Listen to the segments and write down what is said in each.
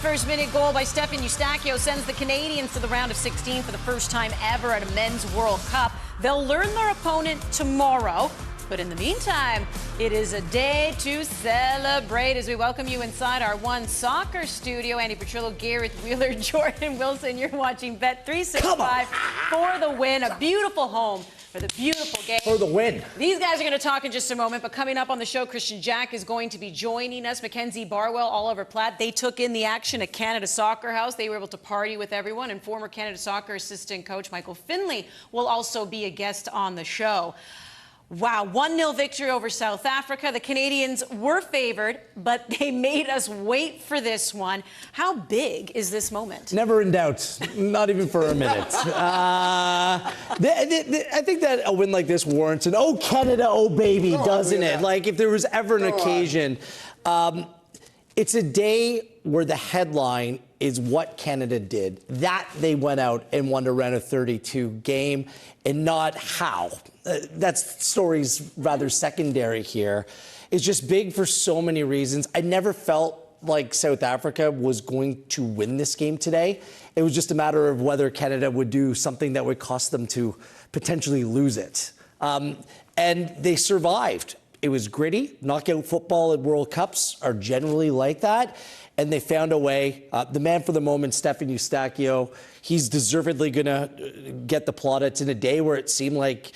First minute goal by Stefan Eustachio sends the Canadians to the round of 16 for the first time ever at a men's World Cup. They'll learn their opponent tomorrow. But in the meantime, it is a day to celebrate as we welcome you inside our One Soccer studio. Andy Petrillo, Gareth Wheeler, Jordan Wilson. You're watching Bet365 for the win. A beautiful home for the beautiful game. For the win. These guys are going to talk in just a moment, but coming up on the show, Christian Jack is going to be joining us. Mackenzie Barwell, Oliver Platt, they took in the action at Canada Soccer House. They were able to party with everyone, and former Canada Soccer assistant coach Michael Finley will also be a guest on the show. Wow, 1-0 victory over South Africa. The Canadians were favored, but they made us wait for this one. How big is this moment? Never in doubt, not even for a minute. I think that a win like this warrants an "Oh Canada, oh baby," doesn't it? Like if there was ever an occasion. It's a day where the headline is what Canada did. That they went out and won a round of 32 game, and not how. That story's rather secondary here. It's just big for so many reasons. I never felt like South Africa was going to win this game today. It was just a matter of whether Canada would do something that would cost them to potentially lose it. And they survived. It was gritty. Knockout football at World Cups are generally like that. And they found a way. The man for the moment, Stefan Eustachio, he's deservedly going to get the plaudits in a day where it seemed like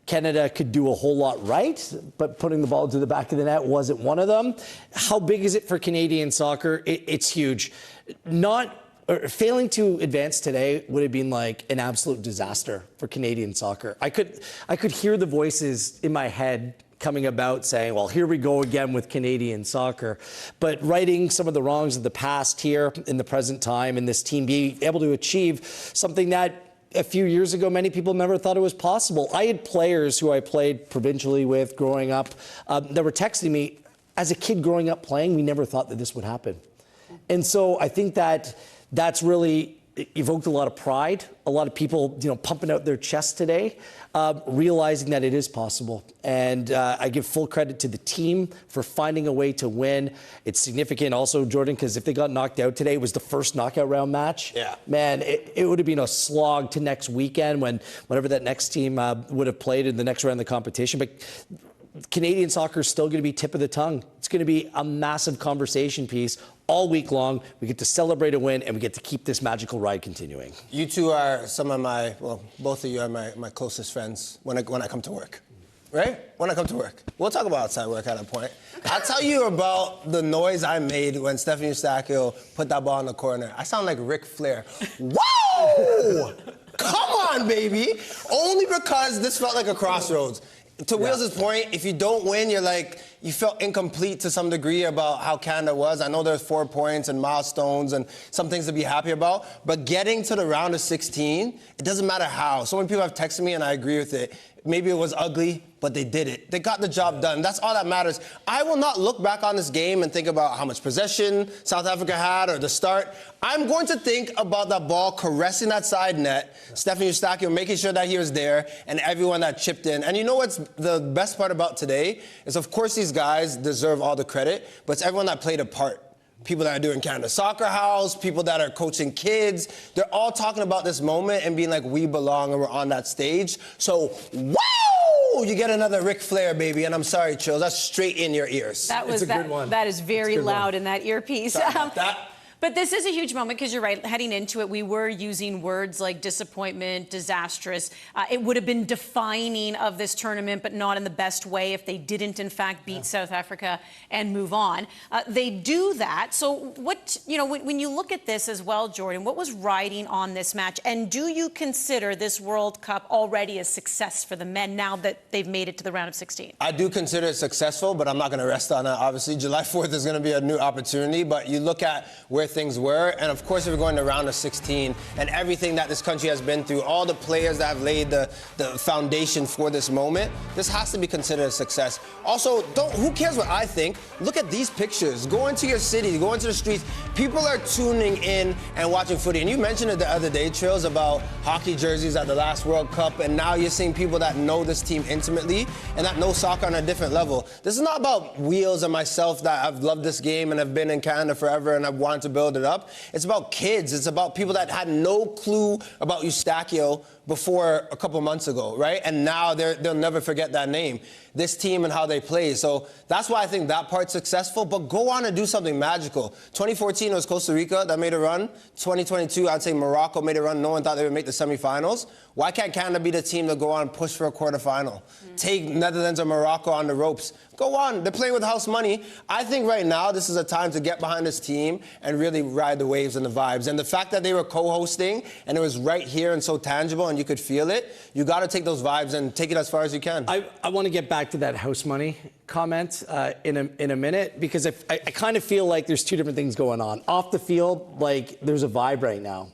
Canada could do a whole lot right, but putting the ball to the back of the net wasn't one of them. How big is it for Canadian soccer? It's huge. Failing to advance today would have been like an absolute disaster for Canadian soccer. I could hear the voices in my head coming about saying, well, here we go again with Canadian soccer. But righting some of the wrongs of the past here in the present time, and this team be able to achieve something that a few years ago many people never thought it was possible. I had players who I played provincially with growing up that were texting me, as a kid growing up playing, we never thought that this would happen. And so I think that that's really evoked a lot of pride, a lot of people, pumping out their chests today, realizing that it is possible. And I give full credit to the team for finding a way to win. It's significant also, Jordan, because if they got knocked out today, it was the first knockout round match. Yeah. Man, it would have been a slog to next weekend whenever that next team would have played in the next round of the competition. But Canadian soccer is still going to be tip of the tongue. It's going to be a massive conversation piece all week long. We get to celebrate a win, and we get to keep this magical ride continuing. You two are some of my, well, both of you are my closest friends when I come to work, right? When I come to work. We'll talk about outside work at a point. I'll tell you about the noise I made when Stefan Eustachio put that ball in the corner. I sound like Ric Flair. Whoa! Come on, baby! Only because this felt like a crossroads. To Wheels' point, if you don't win, you felt incomplete to some degree about how Canada was. I know there's 4 points and milestones and some things to be happy about, but getting to the round of 16, it doesn't matter how. So many people have texted me, and I agree with it. Maybe it was ugly, but they did it. They got the job done. That's all that matters. I will not look back on this game and think about how much possession South Africa had or the start. I'm going to think about that ball caressing that side net, Stefan Eustachio making sure that he was there, and everyone that chipped in. And you know what's the best part about today is, of course, these guys deserve all the credit, but it's everyone that played a part. People that are doing Canada Soccer House, people that are coaching kids, they're all talking about this moment and being like, we belong and we're on that stage. So, wow! You get another Ric Flair, baby, and I'm sorry, Chills, that's straight in your ears. It's a good one. That is very loud in that earpiece. But this is a huge moment because you're right, heading into it, we were using words like disappointment, disastrous. It would have been defining of this tournament, but not in the best way if they didn't, in fact, beat South Africa and move on. They do that. So when you look at this as well, Jordan, what was riding on this match? And do you consider this World Cup already a success for the men now that they've made it to the round of 16? I do consider it successful, but I'm not going to rest on it, obviously. July 4th is going to be a new opportunity, but you look at where things were, and of course, if we're going to round of 16 and everything that this country has been through, all the players that have laid the foundation for this moment, this has to be considered a success. Also, who cares what I think? Look at these pictures. Go into your city, go into the streets. People are tuning in and watching footy. And you mentioned it the other day, Trills, about hockey jerseys at the last World Cup, and now you're seeing people that know this team intimately and that know soccer on a different level. This is not about Wheels and myself that I've loved this game and have been in Canada forever and I've wanted to build build it up. It's about kids. It's about people that had no clue about Eustachio before a couple months ago, right? And now they'll never forget that name, this team and how they play. So that's why I think that part's successful, but go on and do something magical. 2014 was Costa Rica that made a run. 2022, I'd say Morocco made a run. No one thought they would make the semifinals. Why can't Canada be the team to go on and push for a quarterfinal? Take Netherlands or Morocco on the ropes. Go on. They're playing with house money. I think right now this is a time to get behind this team and really ride the waves and the vibes. And the fact that they were co-hosting and it was right here and so tangible and you could feel it, you got to take those vibes and take it as far as you can. I want to get back to that house money comment in a minute, because I kind of feel like there's two different things going on. Off the field, like, there's a vibe right now.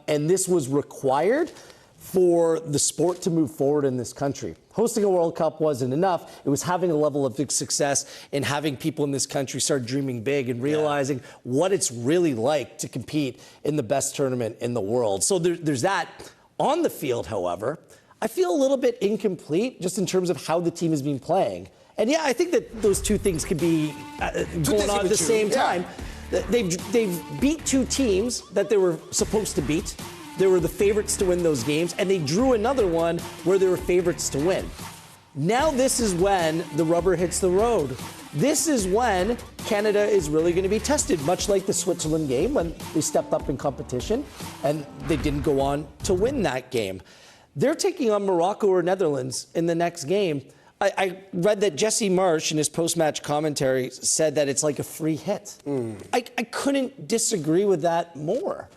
And this was required for the sport to move forward in this country. Hosting a World Cup wasn't enough. It was having a level of success and having people in this country start dreaming big and realizing what it's really like to compete in the best tournament in the world. So there's that. On the field, however, I feel a little bit incomplete just in terms of how the team has been playing. And yeah, I think that those two things could be going on at the same time. They've beat two teams that they were supposed to beat. They were the favorites to win those games, and they drew another one where they were favorites to win. Now this is when the rubber hits the road. This is when Canada is really going to be tested, much like the Switzerland game when they stepped up in competition and they didn't go on to win that game. They're taking on Morocco or Netherlands in the next game. I read that Jesse Marsh in his post-match commentary said that it's like a free hit. I couldn't disagree with that more.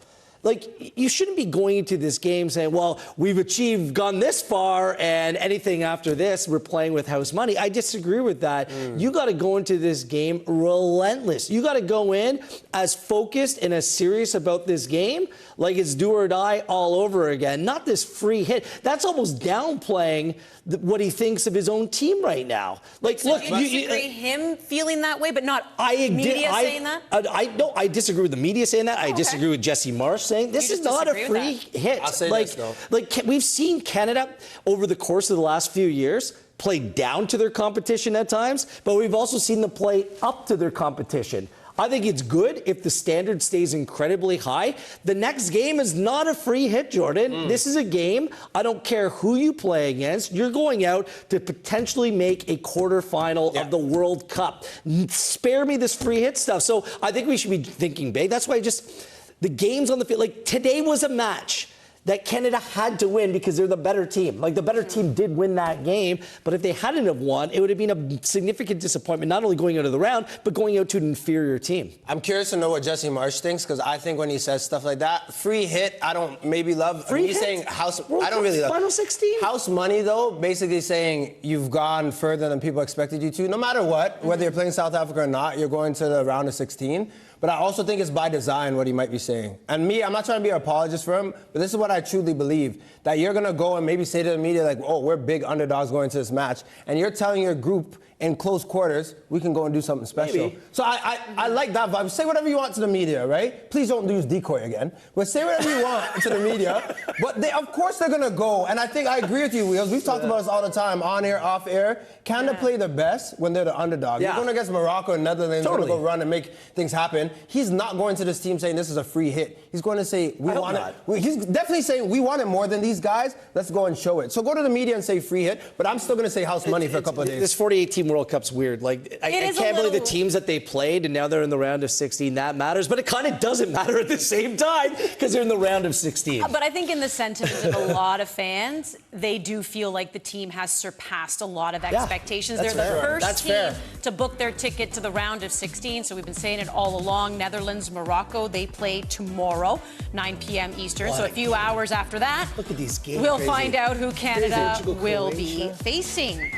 Like, you shouldn't be going into this game saying, well, we've gone this far, and anything after this, we're playing with house money. I disagree with that. You got to go into this game relentless. You got to go in as focused and as serious about this game like it's do or die all over again. Not this free hit. That's almost downplaying what he thinks of his own team right now. Like, so look, you disagree him feeling that way, but not media saying that? I disagree with the media saying that. I disagree with Jesse Marsh saying this is not a free hit. I'll say like, this, though. We've seen Canada over the course of the last few years play down to their competition at times, but we've also seen them play up to their competition. I think it's good if the standard stays incredibly high. The next game is not a free hit, Jordan. This is a game. I don't care who you play against. You're going out to potentially make a quarterfinal of the World Cup. Spare me this free hit stuff. So I think we should be thinking big. That's why the games on the field, like today was a match that Canada had to win because they're the better team. Like, the better team did win that game, but if they hadn't have won, it would have been a significant disappointment, not only going out of the round, but going out to an inferior team. I'm curious to know what Jesse Marsh thinks, because I think when he says stuff like that, free hit, I don't maybe love. Free he's hit? saying house. World I don't really love. Final 16? House money, though, basically saying you've gone further than people expected you to. No matter what, whether you're playing South Africa or not, you're going to the round of 16. But I also think it's by design what he might be saying. And me, I'm not trying to be an apologist for him, but this is what I truly believe. That you're going to go and maybe say to the media, like, oh, we're big underdogs going into this match. And you're telling your group in close quarters, we can go and do something special. Maybe. So I like that vibe. Say whatever you want to the media, right? Please don't use decoy again. But say whatever you want to the media. But of course they're going to go. And I think I agree with you, Wheels. We've talked about this all the time, on air, off air. Canada play the best when they're the underdog. You're going against Morocco and Netherlands, going to go run and make things happen. He's not going to this team saying this is a free hit. He's going to say, we want it. He's definitely saying, we want it more than these guys. Let's go and show it. So go to the media and say free hit, but I'm still going to say house money for a couple of days. This 48-team World Cup's weird. Like, I can't believe the teams that they played, and now they're in the round of 16. That matters, but it kind of doesn't matter at the same time because they're in the round of 16. But I think in the sentiment of a lot of fans, they do feel like the team has surpassed a lot of expectations. They're the first team to book their ticket to the round of 16. So we've been saying it all along. Netherlands, Morocco, they play tomorrow, 9 p.m. Eastern. So a few hours after that, look at these games. We'll find out who Canada will be facing.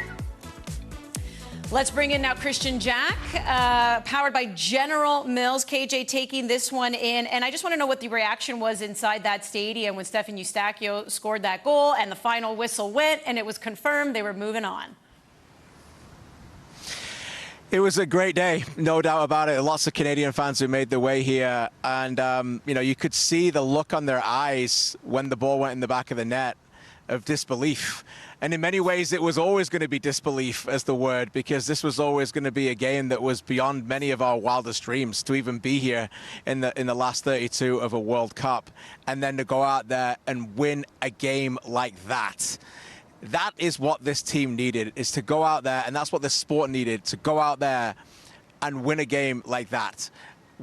Let's bring in now Christian Jack, powered by General Mills. KJ taking this one in. And I just want to know what the reaction was inside that stadium when Stefan Eustachio scored that goal and the final whistle went and it was confirmed they were moving on. It was a great day, no doubt about it. Lots of Canadian fans who made their way here. And, you could see the look on their eyes when the ball went in the back of the net of disbelief. And in many ways, it was always going to be disbelief as the word, because this was always going to be a game that was beyond many of our wildest dreams to even be here in the last 32 of a World Cup, and then to go out there and win a game like that. That is what this team needed, is to go out there, and that's what this sport needed, to go out there and win a game like that.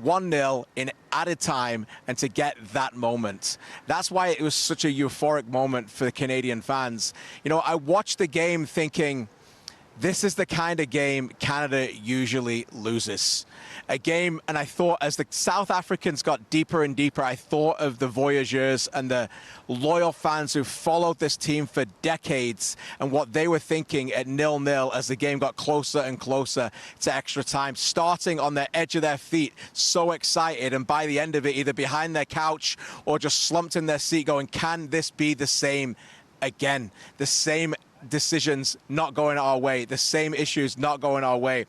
1-0 in added time, and to get that moment. That's why it was such a euphoric moment for the Canadian fans. You know, I watched the game thinking, this is the kind of game Canada usually loses. A game, and I thought as the South Africans got deeper and deeper, I thought of the voyageurs and the loyal fans who followed this team for decades and what they were thinking at 0-0 as the game got closer and closer to extra time, starting on the edge of their feet, so excited, and by the end of it, either behind their couch or just slumped in their seat going, can this be the same again? The same decisions not going our way, the same issues not going our way.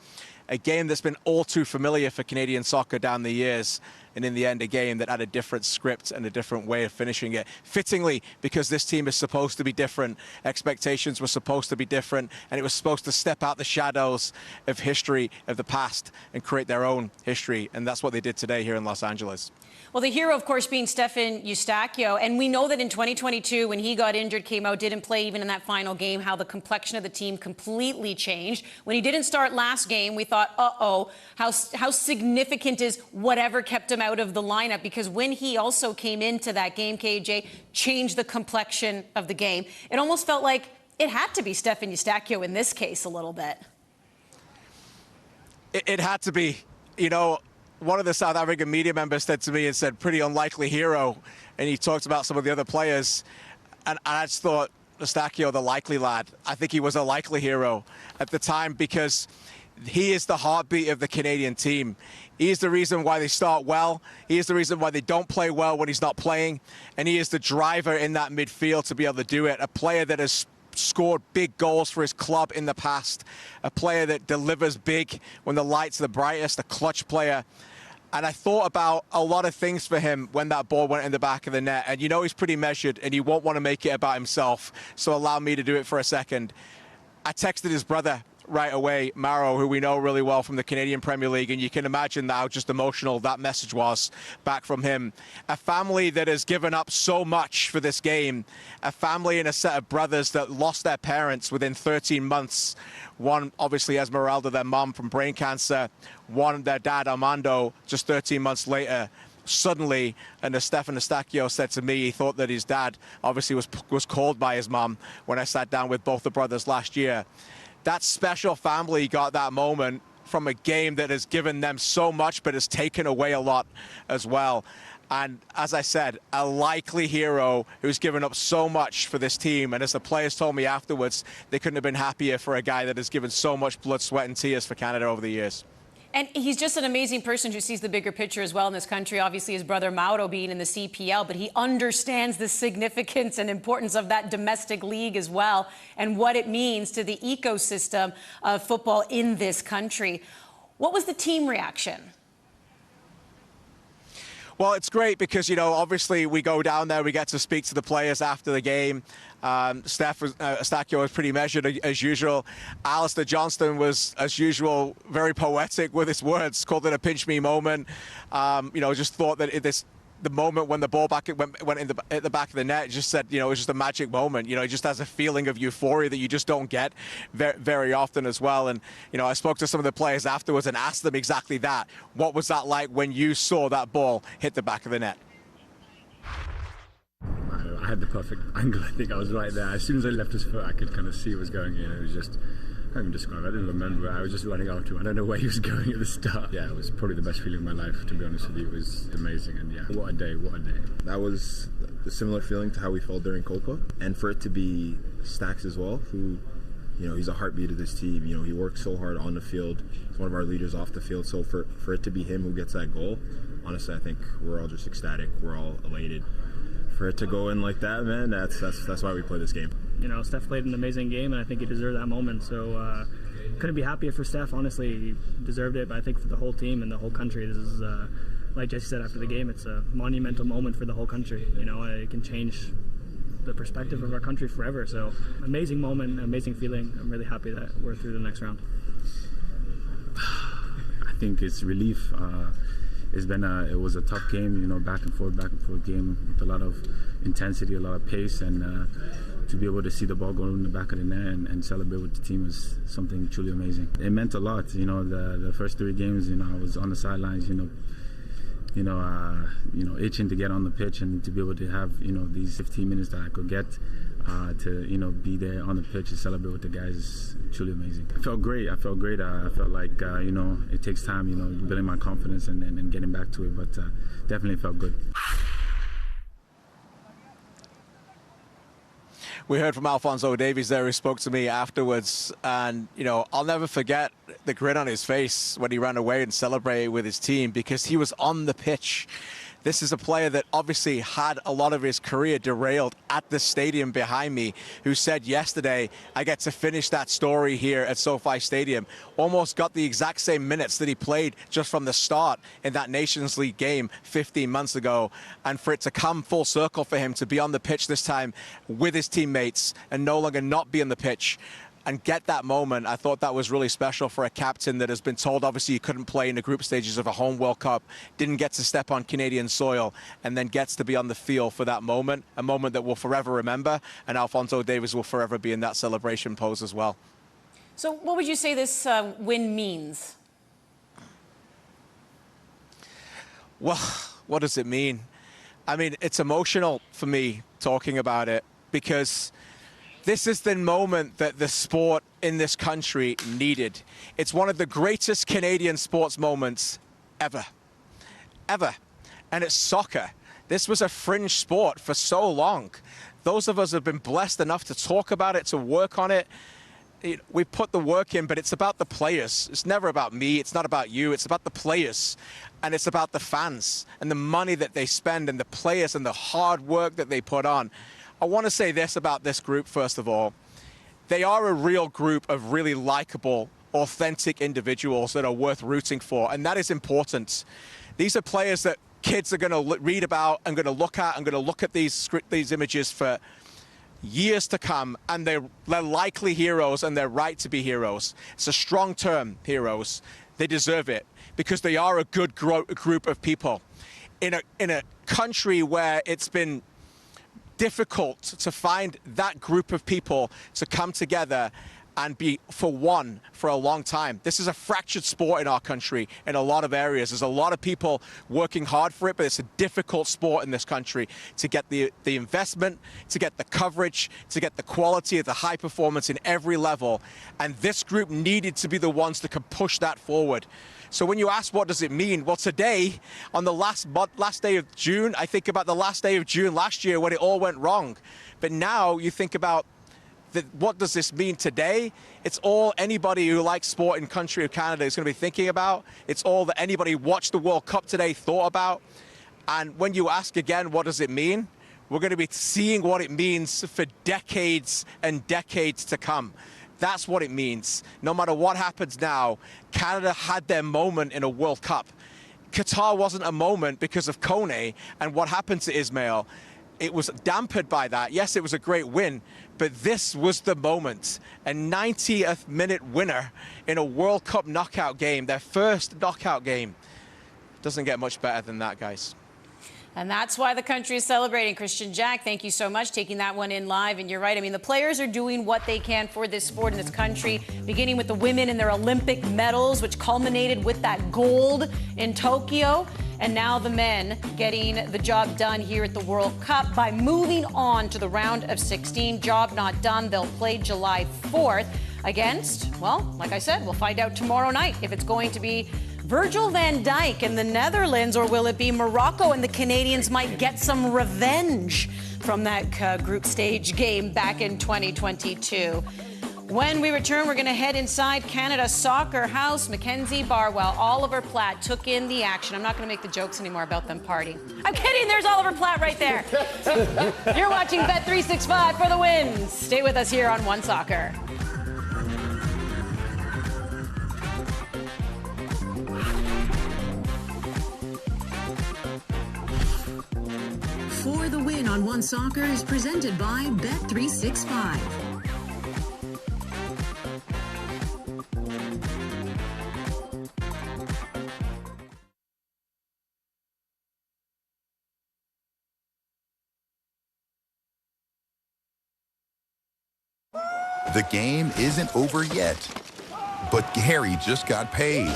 A game that's been all too familiar for Canadian soccer down the years, and in the end, a game that had a different script and a different way of finishing it. Fittingly, because this team is supposed to be different, expectations were supposed to be different, and it was supposed to step out the shadows of history of the past and create their own history, and that's what they did today here in Los Angeles. Well, the hero, of course, being Stefan Eustáquio. And we know that in 2022, when he got injured, came out, didn't play even in that final game, how the complexion of the team completely changed. When he didn't start last game, we thought, uh-oh, how significant is whatever kept him out of the lineup? Because when he also came into that game, KJ, changed the complexion of the game. It almost felt like it had to be Stefan Eustáquio in this case a little bit. It had to be. You know, one of the South African media members said to me and said, pretty unlikely hero. And he talked about some of the other players. And I just thought, Eustáquio, the likely lad. I think he was a likely hero at the time because he is the heartbeat of the Canadian team. He is the reason why they start well. He is the reason why they don't play well when he's not playing. And he is the driver in that midfield to be able to do it. A player that has scored big goals for his club in the past. A player that delivers big when the lights are the brightest, a clutch player. And I thought about a lot of things for him when that ball went in the back of the net. And you know he's pretty measured and he won't want to make it about himself. So allow me to do it for a second. I texted his brother right away, Maro, who we know really well from the Canadian Premier League, and you can imagine how just emotional that message was back from him. A family that has given up so much for this game, a family and a set of brothers that lost their parents within 13 months. One, obviously, Esmeralda, their mom, from brain cancer. One, their dad, Armando, just 13 months later. Suddenly, and as Stefan Eustáquio said to me, he thought that his dad obviously was called by his mom when I sat down with both the brothers last year. That special family got that moment from a game that has given them so much but has taken away a lot as well. And as I said, a likely hero who's given up so much for this team. And as the players told me afterwards, they couldn't have been happier for a guy that has given so much blood, sweat and tears for Canada over the years. And he's just an amazing person who sees the bigger picture as well in this country. Obviously, his brother Mauro being in the CPL, but he understands the significance and importance of that domestic league as well and what it means to the ecosystem of football in this country. What was the team reaction? Well, it's great because, you know, obviously we go down there, we get to speak to the players after the game. Eustáquio was pretty measured as usual. Alistair Johnston was, as usual, very poetic with his words, called it a pinch me moment. You know, just thought that the moment when the ball went in at the back of the net, just said, you know, it was just a magic moment. You know, it just has a feeling of euphoria that you just don't get very often as well. And, you know, I spoke to some of the players afterwards and asked them exactly that. What was that like when you saw that ball hit the back of the net? I had the perfect angle. I think I was right there. As soon as I left his foot, I could kind of see what was going in. It was just, I can't even describe it. I didn't remember. I was just running after him. I don't know where he was going at the start. Yeah, it was probably the best feeling of my life, to be honest with you. It was amazing. And yeah, what a day, what a day. That was a similar feeling to how we felt during Copa. And for it to be Stacks as well, who, you know, he's a heartbeat of this team. You know, he works so hard on the field. He's one of our leaders off the field. So for it to be him who gets that goal, honestly, I think we're all just ecstatic. We're all elated. For it to go in like that, man, that's why we play this game. You know, Steph played an amazing game, and I think he deserved that moment. So couldn't be happier for Steph. Honestly, he deserved it. But I think for the whole team and the whole country, this is, like Jesse said after the game, it's a monumental moment for the whole country. You know, it can change the perspective of our country forever. So amazing moment, amazing feeling. I'm really happy that we're through the next round. I think it's relief. It was a tough game, you know, back and forth game with a lot of intensity, a lot of pace, and to be able to see the ball go in the back of the net and celebrate with the team was something truly amazing. It meant a lot, you know. The first 3 games, you know, I was on the sidelines, itching to get on the pitch and to be able to have, you know, these 15 minutes that I could get to, you know, be there on the pitch and celebrate with the guys is truly amazing. I felt great. I felt like, you know, it takes time, you know, building my confidence and getting back to it, but definitely felt good. We heard from Alphonso Davies there, who spoke to me afterwards, and, you know, I'll never forget the grin on his face when he ran away and celebrated with his team, because he was on the pitch. This is a player that obviously had a lot of his career derailed at the stadium behind me, who said yesterday, I get to finish that story here at SoFi Stadium. Almost got the exact same minutes that he played just from the start in that Nations League game 15 months ago. And for it to come full circle for him to be on the pitch this time with his teammates and no longer not be on the pitch and get that moment, I thought that was really special for a captain that has been told obviously he couldn't play in the group stages of a home World Cup, didn't get to step on Canadian soil, and then gets to be on the field for that moment, a moment that we'll forever remember, and Alphonso Davies will forever be in that celebration pose as well. So what would you say this win means? Well, what does it mean? I mean, it's emotional for me talking about it, because this is the moment that the sport in this country needed. It's one of the greatest Canadian sports moments ever. Ever. And it's soccer. This was a fringe sport for so long. Those of us who have been blessed enough to talk about it, to work on it, we put the work in, but it's about the players. It's never about me. It's not about you. It's about the players. And it's about the fans and the money that they spend and the players and the hard work that they put on. I want to say this about this group, first of all. They are a real group of really likable, authentic individuals that are worth rooting for, and that is important. These are players that kids are going to read about and going to look at and going to look at these images for years to come, and they're likely heroes, and they're right to be heroes. It's a strong term, heroes. They deserve it because they are a good group of people. In a country where it's been difficult to find that group of people to come together and be for one for a long time. This is a fractured sport in our country in a lot of areas. There's a lot of people working hard for it, but it's a difficult sport in this country to get the investment, to get the coverage, to get the quality of the high performance in every level. And this group needed to be the ones that could push that forward. So when you ask what does it mean, well, today, on the last day of June, I think about the last day of June last year when it all went wrong. But now you think about what does this mean today? It's all anybody who likes sport in country of Canada is going to be thinking about. It's all that anybody who watched the World Cup today thought about. And when you ask again, what does it mean? We're going to be seeing what it means for decades and decades to come. That's what it means. No matter what happens now, Canada had their moment in a World Cup. Qatar wasn't a moment because of Kone and what happened to Ismail. It was dampened by that. Yes, it was a great win, but this was the moment. A 90th minute winner in a World Cup knockout game, their first knockout game. Doesn't get much better than that, guys. And that's why the country is celebrating. Christian Jack, thank you so much, taking that one in live. And you're right. I mean, the players are doing what they can for this sport in this country, beginning with the women and their Olympic medals, which culminated with that gold in Tokyo. And now the men getting the job done here at the World Cup by moving on to the round of 16. Job not done. They'll play July 4th against, well, like I said, we'll find out tomorrow night if it's going to be Virgil van Dijk in the Netherlands, or will it be Morocco, and the Canadians might get some revenge from that group stage game back in 2022. When we return, we're going to head inside Canada's soccer house. Mackenzie Barwell, Oliver Platt took in the action. I'm not going to make the jokes anymore about them partying. I'm kidding. There's Oliver Platt right there. You're watching Bet365 for the win. Stay with us here on One Soccer. For the Win on One Soccer is presented by bet365. The game isn't over yet, but Gary just got paid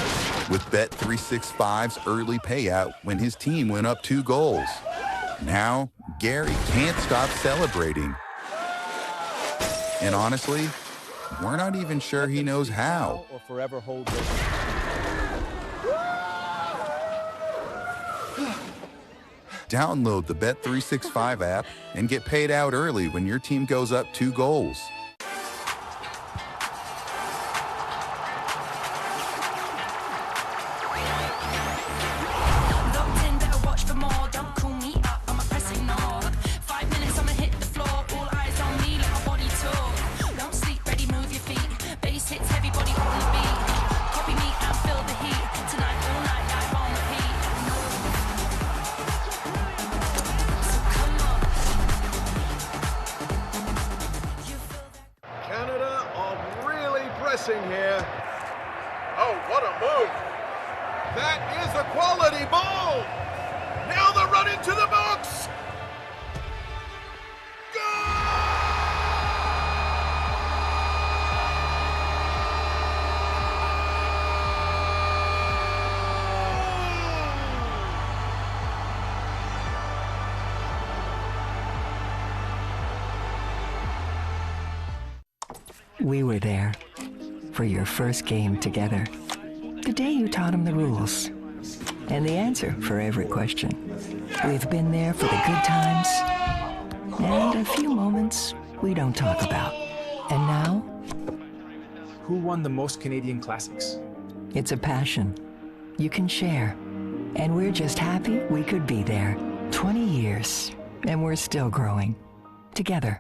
with Bet365's early payout when his team went up 2 goals. Now, Gary can't stop celebrating. And honestly, we're not even sure he knows how. Or forever hold it. Download the Bet365 app and get paid out early when your team goes up 2 goals. Here. Oh, what a move. That is a quality ball. Now the run into the box. We were there for your first game together. The day you taught him the rules and the answer for every question. We've been there for the good times and a few moments we don't talk about. And now? Who won the most Canadian Classics? It's a passion you can share. And we're just happy we could be there. 20 years, and we're still growing. Together.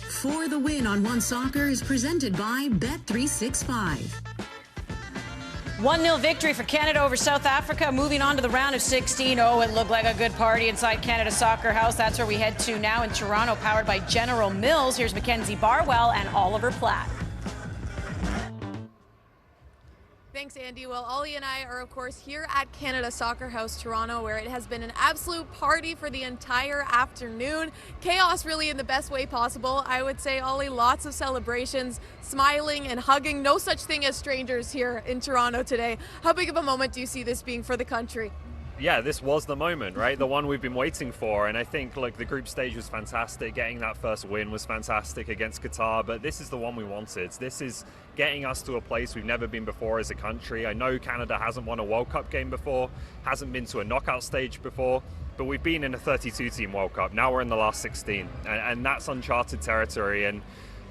For the Win on One Soccer is presented by bet365. 1-0 victory for Canada over South Africa. Moving on to the round of 16. Oh, it looked like a good party inside Canada Soccer House. That's where we head to now in Toronto, powered by General Mills. Here's Mackenzie Barwell and Oliver Platt. Thanks, Andy. Well, Ollie and I are, of course, here at Canada Soccer House, Toronto, where it has been an absolute party for the entire afternoon. Chaos, really, in the best way possible. I would say, Ollie, lots of celebrations, smiling and hugging. No such thing as strangers here in Toronto today. How big of a moment do you see this being for the country? Yeah, this was the moment, right? The one we've been waiting for. And I think, look, the group stage was fantastic. Getting that first win was fantastic against Qatar. But this is the one we wanted. This is getting us to a place we've never been before as a country. I know Canada hasn't won a World Cup game before, hasn't been to a knockout stage before, but we've been in a 32-team World Cup. Now we're in the last 16, and that's uncharted territory. And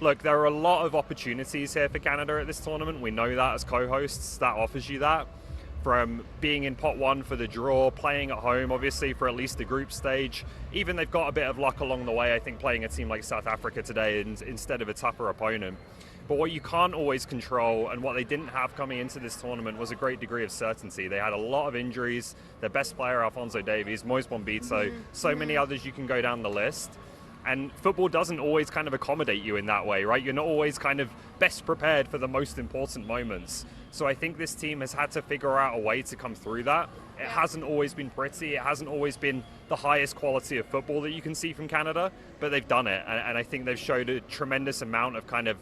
look, there are a lot of opportunities here for Canada at this tournament. We know that as co-hosts. That offers you that. From being in pot 1 for the draw, playing at home, obviously, for at least the group stage. Even they've got a bit of luck along the way, I think, playing a team like South Africa today instead of a tougher opponent. But what you can't always control, and what they didn't have coming into this tournament, was a great degree of certainty. They had a lot of injuries. Their best player, Alphonso Davies, Moise Bombito, so many others you can go down the list. And football doesn't always kind of accommodate you in that way, right? You're not always kind of best prepared for the most important moments. So I think this team has had to figure out a way to come through that. It hasn't always been pretty. It hasn't always been the highest quality of football that you can see from Canada, but they've done it. And I think they've showed a tremendous amount of kind of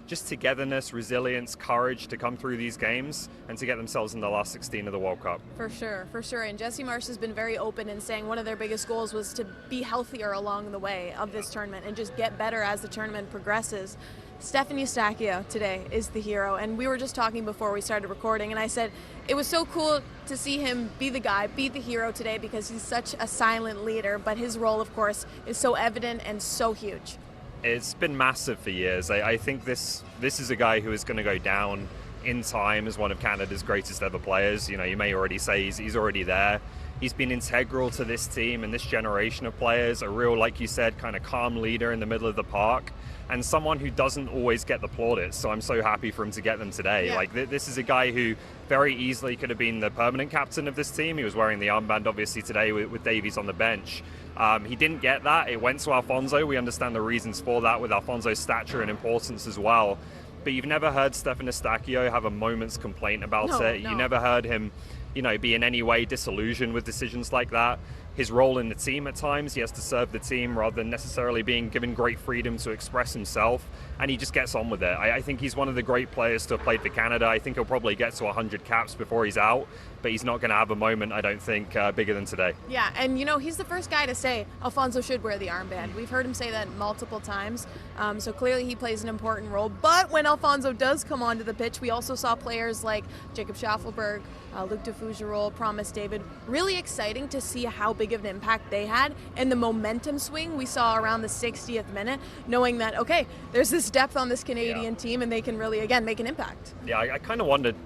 just togetherness, resilience, courage to come through these games and to get themselves in the last 16 of the World Cup. For sure, for sure. And Jesse Marsh has been very open in saying one of their biggest goals was to be healthier along the way of this tournament and just get better as the tournament progresses. Stephen Eustáquio today is the hero, and we were just talking before we started recording, and I said it was so cool to see him be the guy, be the hero today, because he's such a silent leader, but his role, of course, is so evident and so huge. It's been massive for years. I think this is a guy who is going to go down in time as one of Canada's greatest ever players. You know, you may already say he's already there. He's been integral to this team and this generation of players, a real, like you said, kind of calm leader in the middle of the park, and someone who doesn't always get the plaudits. So I'm so happy for him to get them today. Yeah. Like, this is a guy who very easily could have been the permanent captain of this team. He was wearing the armband, obviously, today with Davies on the bench. He didn't get that. It went to Alphonso. We understand the reasons for that with Alphonso's stature and importance as well. But you've never heard Stefan Eustaquio have a moment's complaint about it. No. You never heard him, be in any way disillusioned with decisions like that. His role in the team at times, he has to serve the team rather than necessarily being given great freedom to express himself, and he just gets on with it. I think he's one of the great players to have played for Canada. I think he'll probably get to 100 caps before he's out, but he's not going to have a moment, I don't think, bigger than today. Yeah, and he's the first guy to say Alphonso should wear the armband. We've heard him say that multiple times, so clearly he plays an important role. But when Alphonso does come onto the pitch, we also saw players like Jacob Schaffelberg, Luc de Fougerolles, Promise David. Really exciting to see how big of an impact they had and the momentum swing we saw around the 60th minute, knowing that, okay, there's this depth on this Canadian team and they can really, again, make an impact. Yeah, I kind of wondered,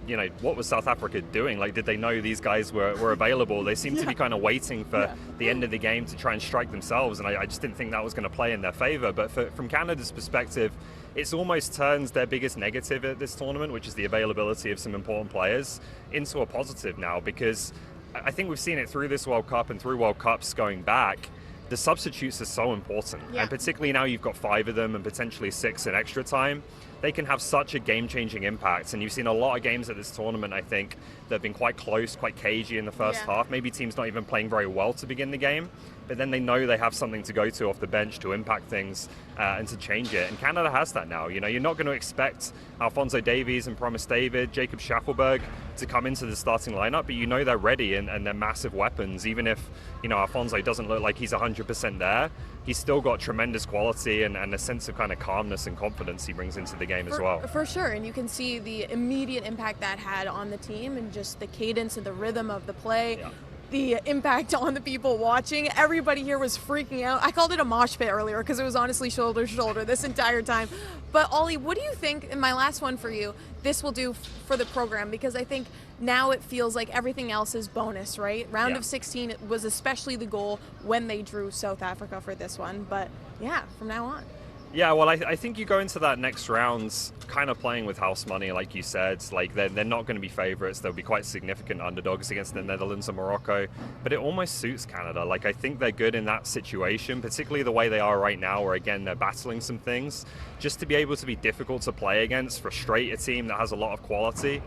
what was South Africa doing? Like, did they know these guys were available? They seemed to be kind of waiting for the end of the game to try and strike themselves, and I just didn't think that was going to play in their favor. But from Canada's perspective, it's almost turns their biggest negative at this tournament, which is the availability of some important players, into a positive now, because I think we've seen it through this World Cup and through World Cups going back. The substitutes are so important, and particularly now you've got 5 of them and potentially 6 in extra time. They can have such a game-changing impact, and you've seen a lot of games at this tournament, I think, that have been quite close, quite cagey in the first half. Maybe teams not even playing very well to begin the game, but then they know they have something to go to off the bench to impact things and to change it. And Canada has that now. You're not going to expect Alphonso Davies and Promise David, Jacob Schaffelberg to come into the starting lineup, but they're ready and they're massive weapons. Even if, Alphonso doesn't look like he's 100% there, he's still got tremendous quality and a sense of kind of calmness and confidence he brings into the game as well. For sure, and you can see the immediate impact that had on the team and just the cadence and the rhythm of the play. Yeah. The impact on the people watching. Everybody here was freaking out. I called it a mosh pit earlier because it was honestly shoulder to shoulder this entire time. But Ollie, what do you think, and my last one for you, this will do for the program? Because I think now it feels like everything else is bonus, right? Round of 16 was especially the goal when they drew South Africa for this one. But yeah, from now on. Yeah, well, I think you go into that next round kind of playing with house money, like you said. Like, they're not going to be favourites. They'll be quite significant underdogs against the Netherlands and Morocco. But it almost suits Canada. Like, I think they're good in that situation, particularly the way they are right now, where, again, they're battling some things. Just to be able to be difficult to play against, frustrate a team that has a lot of quality,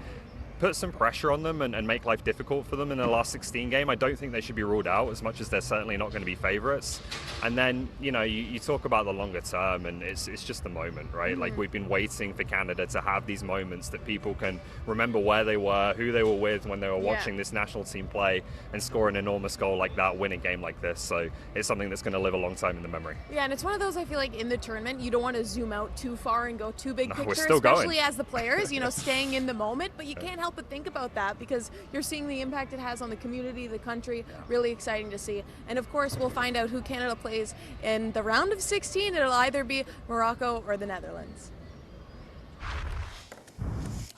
put some pressure on them and make life difficult for them in the last 16 game. I don't think they should be ruled out, as much as they're certainly not going to be favourites. And then, you talk about the longer term, and it's just the moment, right? Mm-hmm. Like, we've been waiting for Canada to have these moments that people can remember where they were, who they were with when they were watching this national team play and score an enormous goal like that, win a game like this. So it's something that's going to live a long time in the memory. Yeah, and it's one of those, I feel like, in the tournament, you don't want to zoom out too far and go too big picture, we're still especially going. As the players, staying in the moment, but you can't help but think about that because you're seeing the impact it has on the community, the country. Really exciting to see. And of course, we'll find out who Canada plays in the round of 16. It'll either be Morocco or the Netherlands.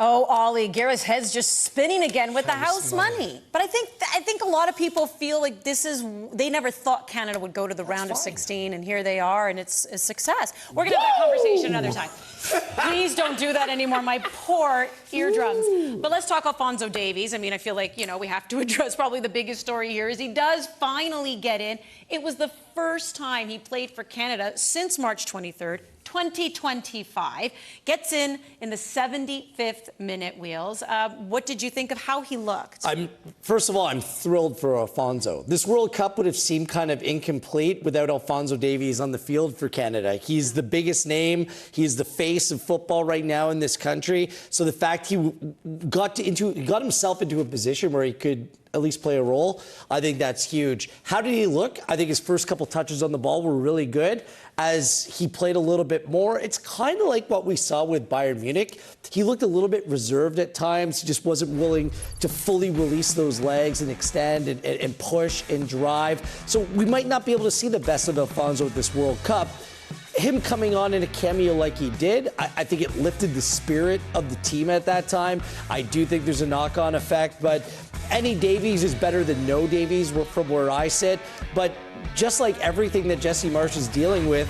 Oh, Ollie, Gareth's head's just spinning again with the house money. But I think a lot of people feel like they never thought Canada would go to the round of 16, and here they are, and it's a success. We're going to have that conversation another time. Please don't do that anymore, my poor eardrums. But let's talk Alphonso Davies. I mean, I feel like, we have to address probably the biggest story here is he does finally get in. It was the first time he played for Canada since March 23rd, 2025, gets in the 75th minute, Wheels. What did you think of how he looked? First of all, I'm thrilled for Alphonso. This World Cup would have seemed kind of incomplete without Alphonso Davies on the field for Canada. He's the biggest name. He's the face of football right now in this country. So the fact he got himself into a position where he could at least play a role, I think that's huge. How did he look? I think his first couple touches on the ball were really good. As he played a little bit more, it's kind of like what we saw with Bayern Munich. He looked a little bit reserved at times. He just wasn't willing to fully release those legs and extend and push and drive. So we might not be able to see the best of Alphonso at this World Cup. Him coming on in a cameo like he did, I think it lifted the spirit of the team at that time. I do think there's a knock-on effect, but any Davies is better than no Davies from where I sit, but just like everything that Jesse Marsh is dealing with,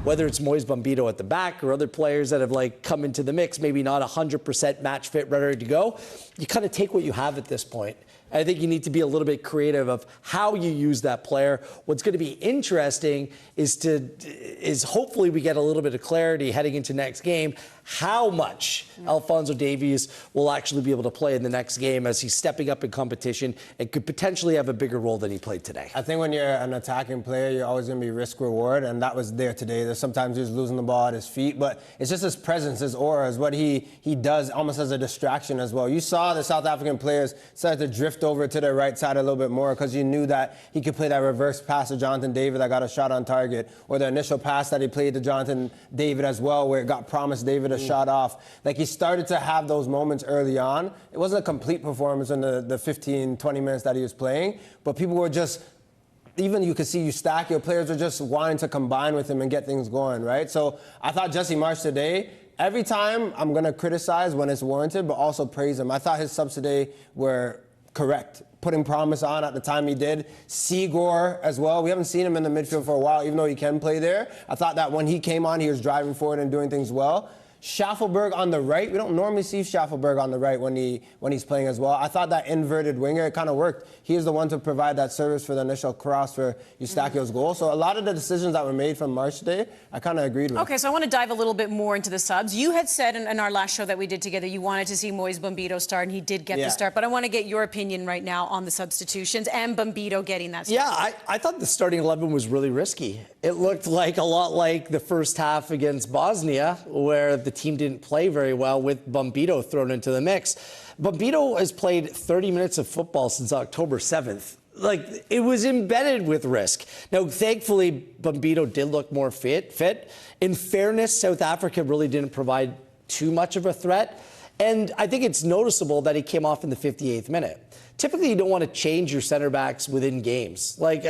whether it's Moise Bombito at the back or other players that have like come into the mix, maybe not 100% match fit, ready to go, you kind of take what you have at this point. I think you need to be a little bit creative of how you use that player. What's going to be interesting is hopefully we get a little bit of clarity heading into next game, how much Alphonso Davies will actually be able to play in the next game as he's stepping up in competition and could potentially have a bigger role than he played today. I think when you're an attacking player, you're always going to be risk-reward, and that was there today. There's sometimes he's losing the ball at his feet, but it's just his presence, his aura, is what he does almost as a distraction as well. You saw the South African players start to drift over to the right side a little bit more because you knew that he could play that reverse pass to Jonathan David that got a shot on target, or the initial pass that he played to Jonathan David as well, where it got promised David a shot off. Like, he started to have those moments early on. It wasn't a complete performance in the 15, 20 minutes that he was playing, but people were just, even you could see Eustachio, players were just wanting to combine with him and get things going, right? So I thought Jesse Marsh today, every time I'm going to criticize when it's warranted, but also praise him. I thought his subs today were correct. Putting Promise on at the time he did. Seagore as well. We haven't seen him in the midfield for a while, even though he can play there. I thought that when he came on, he was driving forward and doing things well. Schaffelberg on the right. We don't normally see Schaffelberg on the right when he's playing as well. I thought that inverted winger, it kind of worked. He is the one to provide that service for the initial cross for Eustachio's goal. So a lot of the decisions that were made from Marsh today, I kind of agreed with. Okay, so I want to dive a little bit more into the subs. You had said in our last show that we did together, you wanted to see Moise Bombito start, and he did get the start. But I want to get your opinion right now on the substitutions and Bombito getting that start. Yeah, I thought the starting 11 was really risky. It looked like a lot like the first half against Bosnia, where the team didn't play very well with Bombito thrown into the mix. Bombito has played 30 minutes of football since October 7th. Like, it was embedded with risk. Now, thankfully, Bombito did look more fit. In fairness, South Africa really didn't provide too much of a threat. And I think it's noticeable that he came off in the 58th minute. Typically, you don't want to change your center backs within games. Like,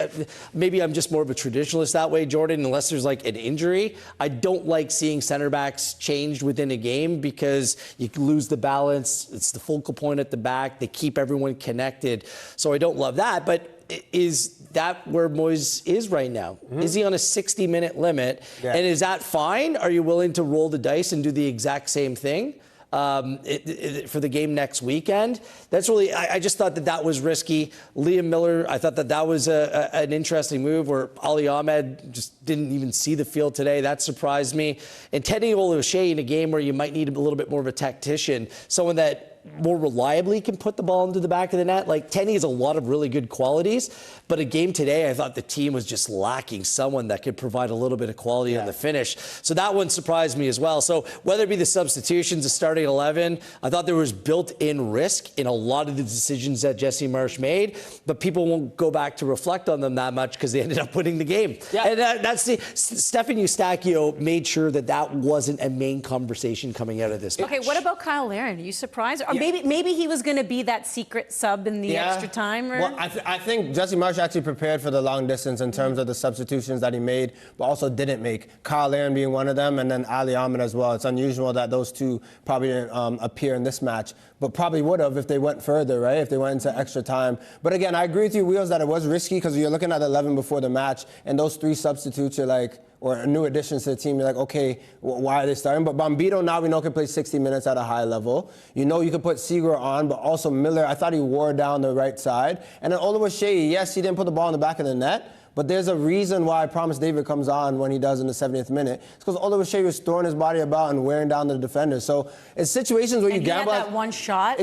maybe I'm just more of a traditionalist that way, Jordan, unless there's like an injury. I don't like seeing center backs changed within a game because you lose the balance. It's the focal point at the back. They keep everyone connected. So I don't love that. But is that where Moise is right now? Mm-hmm. Is he on a 60-minute limit? Yeah. And is that fine? Are you willing to roll the dice and do the exact same thing? For the game next weekend? That's really, I just thought that was risky. Liam Miller, I thought that was an interesting move where Ali Ahmed just didn't even see the field today. That surprised me. And Teddy Oluwaseyi in a game where you might need a little bit more of a tactician, someone that more reliably can put the ball into the back of the net. Like, Tenny has a lot of really good qualities, but a game today, I thought the team was just lacking someone that could provide a little bit of quality on the finish. So that one surprised me as well. So whether it be the substitutions, the starting 11, I thought there was built-in risk in a lot of the decisions that Jesse Marsh made, but people won't go back to reflect on them that much because they ended up winning the game. Yeah. And that's Stefan Eustachio made sure that wasn't a main conversation coming out of this match. Okay, what about Kyle Larin? Are you surprised? Or maybe he was going to be that secret sub in the extra time? Or? Well, I think Jesse Marsh actually prepared for the long distance in terms of the substitutions that he made, but also didn't make. Kyle Larin being one of them, and then Ali Ahmed as well. It's unusual that those two probably didn't appear in this match, but probably would have if they went further, right? If they went into extra time. But again, I agree with you, Wheels, that it was risky because you're looking at 11 before the match, and those three substitutes, you're like, or new additions to the team, you're like, okay, why are they starting? But Bombito now we know can play 60 minutes at a high level. You know you can put Seagore on, but also Miller, I thought he wore down the right side. And then Oluwaseyi, yes, he didn't put the ball in the back of the net, but there's a reason why Promise David comes on when he does in the 70th minute. It's because Oluwaseyi was throwing his body about and wearing down the defender. So it's situations where you gamble. He had that one shot.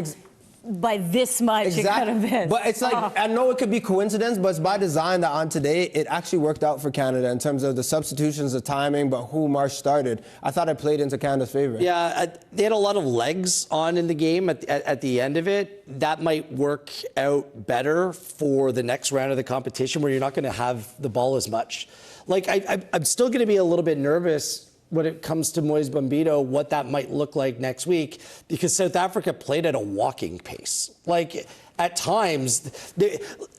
By this much, it could have been. But it's like, I know it could be coincidence, but it's by design that on today, it actually worked out for Canada in terms of the substitutions, the timing, but who Marsh started. I thought it played into Canada's favor. Yeah, they had a lot of legs on in the game at the end of it. That might work out better for the next round of the competition where you're not going to have the ball as much. Like, I'm still going to be a little bit nervous when it comes to Moise Bombito, what that might look like next week, because South Africa played at a walking pace. Like, at times,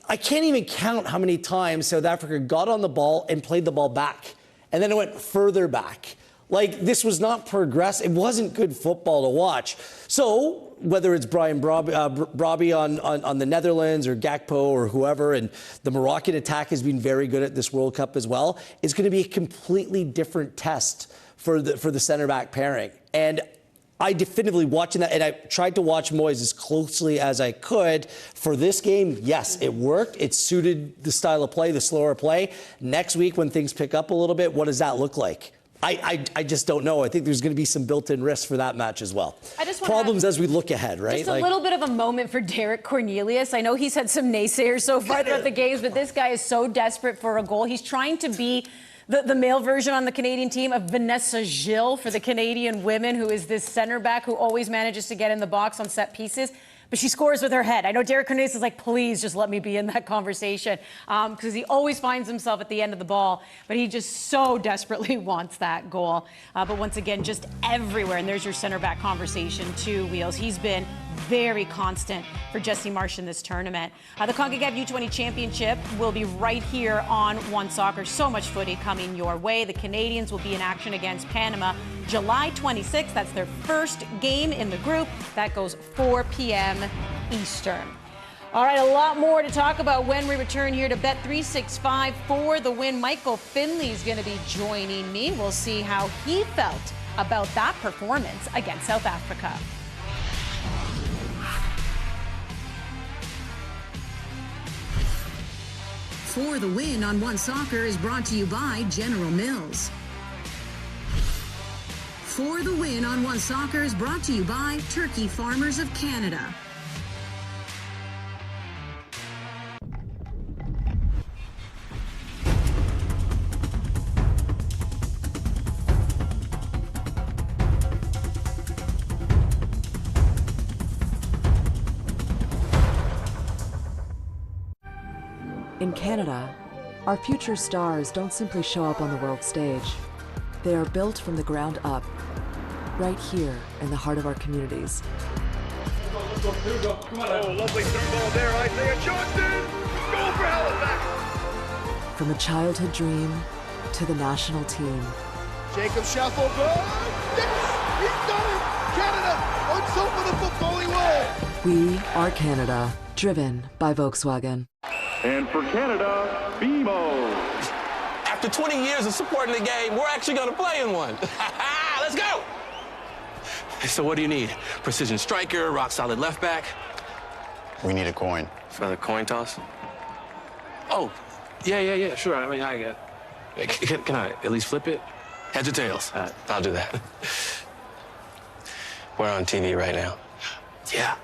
I can't even count how many times South Africa got on the ball and played the ball back, and then it went further back. Like, this was not progressive. It wasn't good football to watch. So whether it's Brian Brobby on the Netherlands or Gakpo or whoever, and the Moroccan attack has been very good at this World Cup as well, it's going to be a completely different test for the center back pairing. And I definitively watching that, and I tried to watch Moyes as closely as I could for this game. Yes, it worked. It suited the style of play, the slower play. Next week, when things pick up a little bit, what does that look like? I just don't know. I think there's going to be some built-in risks for that match as well. Problems as we look ahead, right? Just a little bit of a moment for Derek Cornelius. I know he's had some naysayers so far throughout the games, but this guy is so desperate for a goal. He's trying to be the male version on the Canadian team of Vanessa Gilles for the Canadian women, who is this center back who always manages to get in the box on set pieces. But she scores with her head. I know Derek Cornelius is like, please just let me be in that conversation, because he always finds himself at the end of the ball, but he just so desperately wants that goal. But once again, just everywhere. And there's your center back conversation too, Wheels. He's been very constant for Jesse Marsh in this tournament. The CONCACAF U20 Championship will be right here on One Soccer. So much footy coming your way. The Canadians will be in action against Panama July 26th. That's their first game in the group. That goes 4 p.m. Eastern. All right, a lot more to talk about when we return here to Bet365 for the win. Michael Finley is going to be joining me. We'll see how he felt about that performance against South Africa. For the Win on One Soccer is brought to you by General Mills. For the Win on One Soccer is brought to you by Turkey Farmers of Canada. In Canada, our future stars don't simply show up on the world stage. They are built from the ground up, right here in the heart of our communities. Oh, lovely through ball there, Isaiah Johnson! Goal for Halifax! From a childhood dream to the national team. Jacob Schaffelberg! Yes! He's done it! Canada on top of the footballing world! We are Canada, driven by Volkswagen. And for Canada, BMO. After 20 years of supporting the game, we're actually going to play in one. Let's go! So what do you need? Precision striker, rock solid left back? We need a coin. For the coin toss? Oh, yeah, sure. I mean, I get it. Can I at least flip it? Heads or tails? I'll do that. We're on TV right now. Yeah.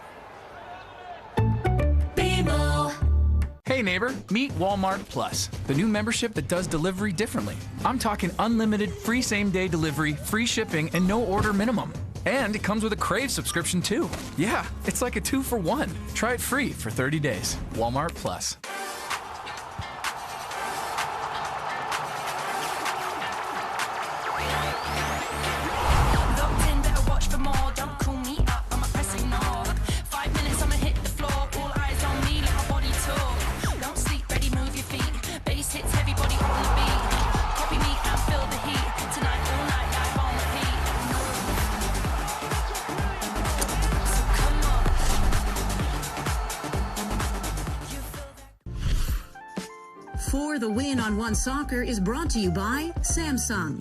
Hey neighbor, meet Walmart Plus, the new membership that does delivery differently. I'm talking unlimited free same-day delivery, free shipping, and no order minimum. And it comes with a Crave subscription too. Yeah, it's like a 2-for-1. Try it free for 30 days. Walmart Plus. For the Win on One Soccer is brought to you by Samsung.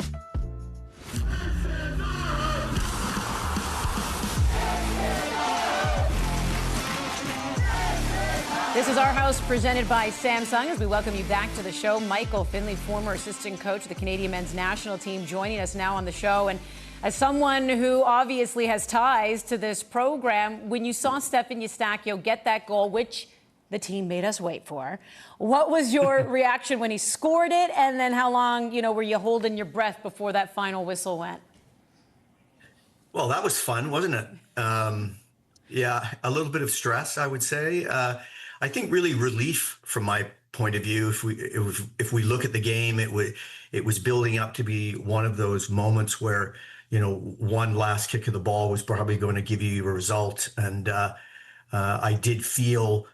This is Our House, presented by Samsung, as we welcome you back to the show. Michael Finley, former assistant coach of the Canadian men's national team, joining us now on the show. And as someone who obviously has ties to this program, when you saw Stephen Eustáquio get that goal, which the team made us wait for, what was your reaction when he scored it? And then how long, were you holding your breath before that final whistle went? Well, that was fun, wasn't it? Yeah, a little bit of stress, I would say. I think really relief from my point of view. If we look at the game, it was building up to be one of those moments where, one last kick of the ball was probably going to give you a result. And I did feel,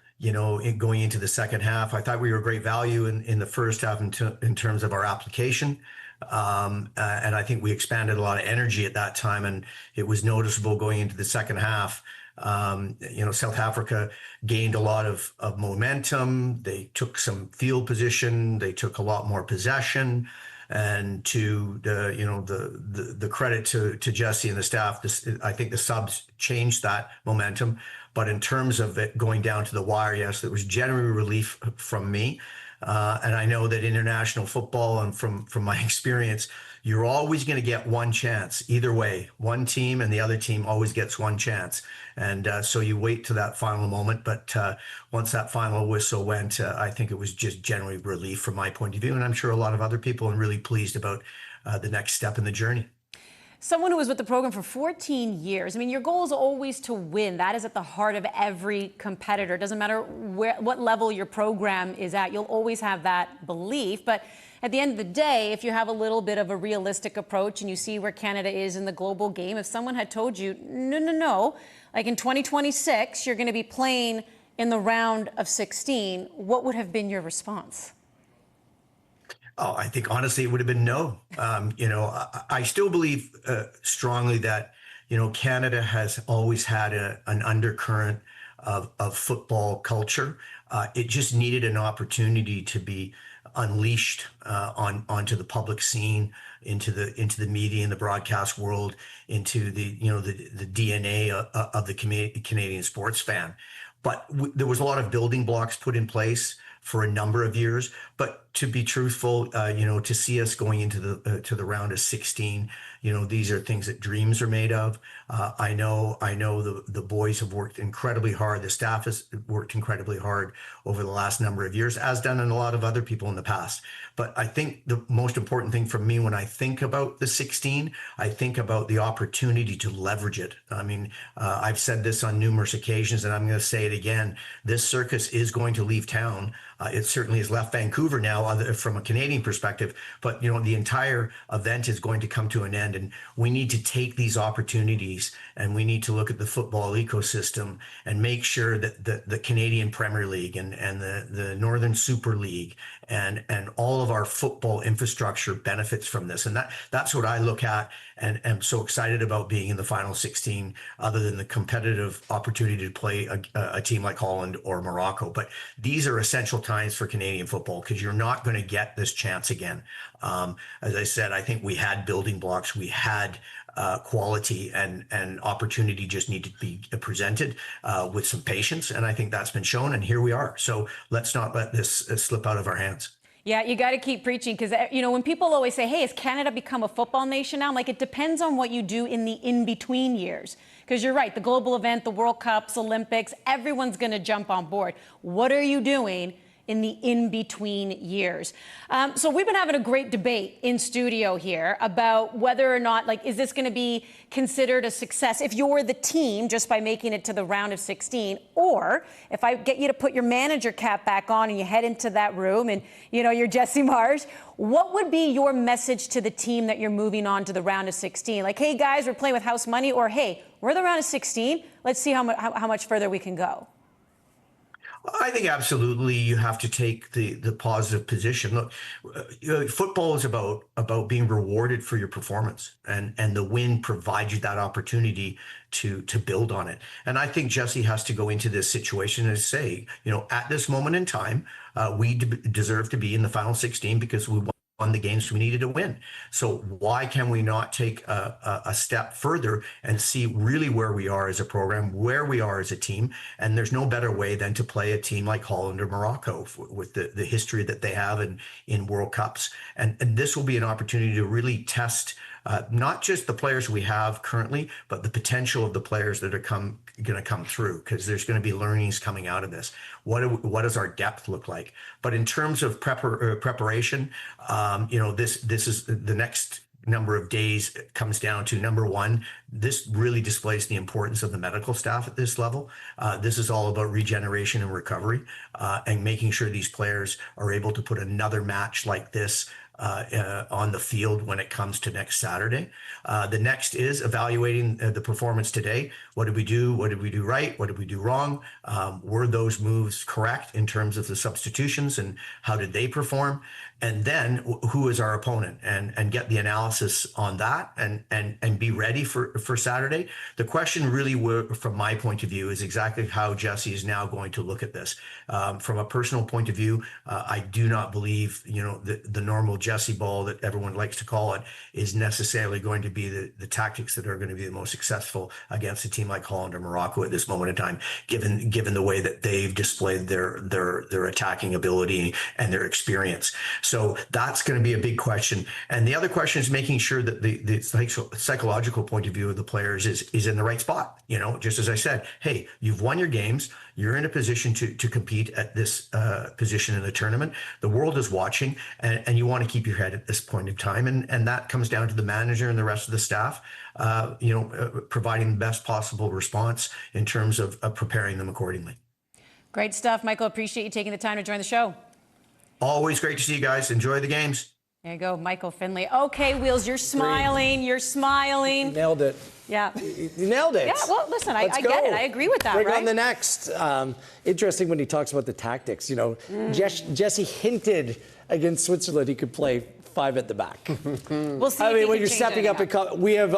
going into the second half, I thought we were great value in the first half in terms of our application. And I think we expanded a lot of energy at that time, and it was noticeable going into the second half. South Africa gained a lot of momentum. They took some field position. They took a lot more possession. And to the credit to Jesse and the staff, I think the subs changed that momentum. But in terms of it going down to the wire, yes, there was genuine relief from me. And I know that international football, and from my experience, you're always going to get one chance either way. One team and the other team always gets one chance. And so you wait to that final moment. But once that final whistle went, I think it was just generally relief from my point of view. And I'm sure a lot of other people are really pleased about the next step in the journey. Someone who was with the program for 14 years. I mean, your goal is always to win. That is at the heart of every competitor. It doesn't matter what level your program is at. You'll always have that belief. But at the end of the day, if you have a little bit of a realistic approach and you see where Canada is in the global game, if someone had told you, no, like in 2026, you're going to be playing in the round of 16, what would have been your response? Oh, I think honestly it would have been no. I still believe strongly that Canada has always had an undercurrent of football culture. It just needed an opportunity to be unleashed onto the public scene, into the media and the broadcast world, into the DNA of the Canadian sports fan. But there was a lot of building blocks put in place for a number of years. But to be truthful, to see us going into the round of 16, these are things that dreams are made of. I know the boys have worked incredibly hard. The staff has worked incredibly hard over the last number of years, as done in a lot of other people in the past. But I think the most important thing for me when I think about the 16, I think about the opportunity to leverage it. I mean, I've said this on numerous occasions, and I'm going to say it again. This circus is going to leave town. It certainly has left Vancouver now from a Canadian perspective, but the entire event is going to come to an end, and we need to take these opportunities, and we need to look at the football ecosystem and make sure that the Canadian Premier League and the Northern Super League and all of our football infrastructure benefits from this. And that's what I look at and am so excited about being in the final 16, other than the competitive opportunity to play a team like Holland or Morocco. But these are essential times for Canadian football, because you're not going to get this chance again. As I said, I think we had building blocks, we had quality, and opportunity just needed to be presented with some patience. And I think that's been shown, and here we are. So let's not let this slip out of our hands. Yeah, you got to keep preaching, because, when people always say, hey, has Canada become a football nation now? I'm like, it depends on what you do in the in-between years. Because you're right, the global event, the World Cups, Olympics, everyone's going to jump on board. What are you doing in the in-between years? So we've been having a great debate in studio here about whether or not, is this going to be considered a success if you're the team just by making it to the round of 16, or if I get you to put your manager cap back on and you head into that room and, you're Jesse Marsh, what would be your message to the team that you're moving on to the round of 16? Like, hey, guys, we're playing with house money, or hey, we're the round of 16. Let's see how much further we can go. I think absolutely you have to take the positive position. Look, football is about being rewarded for your performance, and the win provides you that opportunity to build on it. And I think Jesse has to go into this situation and say, at this moment in time, we deserve to be in the final 16 because we won the games we needed to win. So why can we not take a step further and see really where we are as a program, where we are as a team? And there's no better way than to play a team like Holland or Morocco with the history that they have in World Cups. And this will be an opportunity to really test not just the players we have currently, but the potential of the players that are going to come through, because there's going to be learnings coming out of this. What does our depth look like? But in terms of preparation, this is the next number of days comes down to, number one, this really displays the importance of the medical staff at this level. This is all about regeneration and recovery, and making sure these players are able to put another match like this on the field when it comes to next Saturday. The next is evaluating the performance today. What did we do? What did we do right? What did we do wrong? Were those moves correct in terms of the substitutions, and how did they perform? And then who is our opponent, and get the analysis on that, and be ready for Saturday. The question really, from my point of view, is exactly how Jesse is now going to look at this. From a personal point of view, I do not believe, the normal Jesse ball that everyone likes to call it is necessarily going to be the tactics that are going to be the most successful against a team like Holland or Morocco at this moment in time, given the way that they've displayed their attacking ability and their experience. So that's going to be a big question. And the other question is making sure that the psychological point of view of the players is in the right spot. Just as I said, hey, you've won your games. You're in a position to compete at this position in the tournament. The world is watching, and you want to keep your head at this point in time. And that comes down to the manager and the rest of the staff, providing the best possible response in terms of preparing them accordingly. Great stuff, Michael. Appreciate you taking the time to join the show. Always great to see you guys. Enjoy the games. There you go, Michael Finley. Okay, Wheels, you're smiling. You're smiling. Nailed it. Yeah. You nailed it. Yeah, well, listen, I get it. I agree with that, Bring right? on the next. Interesting when he talks about the tactics. Jesse hinted against Switzerland he could play 5 at the back. We'll see. I mean, when you're stepping up, we have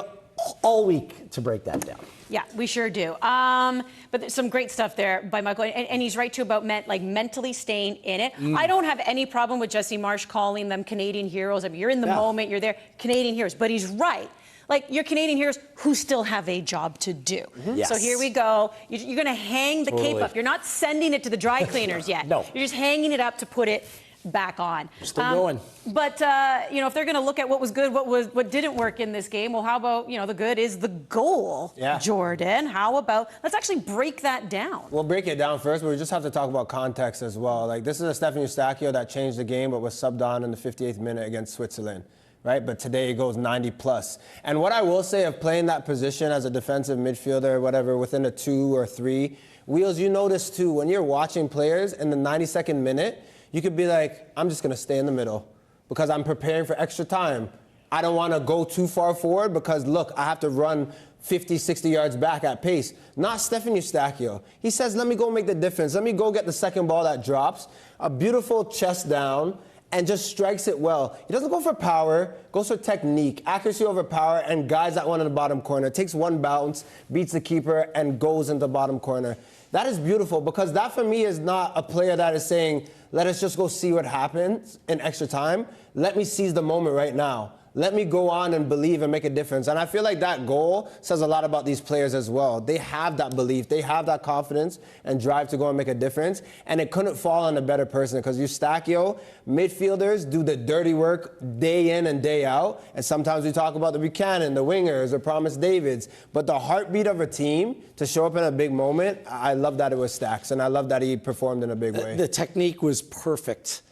all week to break that down. Yeah, we sure do. But there's some great stuff there by Michael, and he's right too about mentally staying in it. I don't have any problem with Jesse Marsh calling them Canadian heroes. I mean, you're in the moment, you're there, Canadian heroes. But he's right. Like, you're Canadian heroes who still have a job to do. Yes. So here we go. You're going to hang the cape up. You're not sending it to the dry cleaners yet. No. You're just hanging it up to put it back on. Still going. But if they're going to look at what was good, what didn't work in this game, well, how about the good is the goal, Jordan? How about let's actually break that down? We'll break it down first, but we just have to talk about context as well. Like, this is a Stefan Eustachio that changed the game, but was subbed on in the 58th minute against Switzerland. Right, but today it goes 90 plus. And what I will say of playing that position as a defensive midfielder or whatever within a 2 or 3, Wheels, you notice too, when you're watching players in the 92nd minute, you could be like, I'm just going to stay in the middle because I'm preparing for extra time. I don't want to go too far forward because, look, I have to run 50, 60 yards back at pace. Not Stefan Eustachio. He says, let me go make the difference. Let me go get the second ball that drops. A beautiful chest down, and just strikes it well. He doesn't go for power, goes for technique, accuracy over power, and guides that one in the bottom corner. Takes one bounce, beats the keeper, and goes into the bottom corner. That is beautiful because that, for me, is not a player that is saying, let us just go see what happens in extra time. Let me seize the moment right now. Let me go on and believe and make a difference. And I feel like that goal says a lot about these players as well. They have that belief. They have that confidence and drive to go and make a difference. And it couldn't fall on a better person because Eustachio, midfielders do the dirty work day in and day out. And sometimes we talk about the Buchanan, the wingers, the Promise Davids. But the heartbeat of a team to show up in a big moment, I love that it was Stacks. And I love that he performed in a big way. The technique was perfect.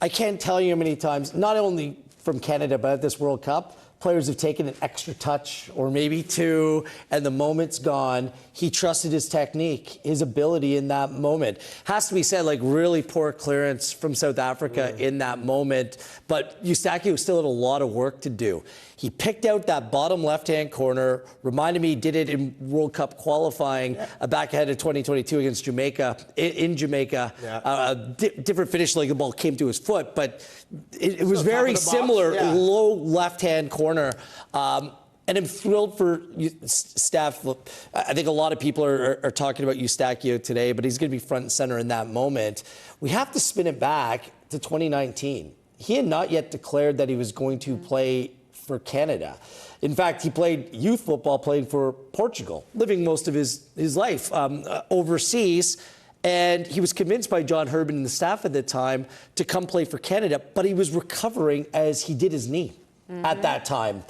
I can't tell you how many times, not only from Canada, but at this World Cup, players have taken an extra touch or maybe 2, and the moment's gone. He trusted his technique, his ability in that moment. Has to be said, like, really poor clearance from South Africa in that moment, but Eustachio still had a lot of work to do. He picked out that bottom left-hand corner, reminded me he did it in World Cup qualifying back ahead of 2022 against Jamaica, in Jamaica. Different finish, like the ball came to his foot, but it was very similar, low left-hand corner. And I'm thrilled for Steph. I think a lot of people are talking about Eustachio today, but he's going to be front and center in that moment. We have to spin it back to 2019. He had not yet declared that he was going to play for Canada. In fact, he played youth football, playing for Portugal, living most of his life overseas. And he was convinced by John Hurban and the staff at the time to come play for Canada, but he was recovering as he did his knee at that time.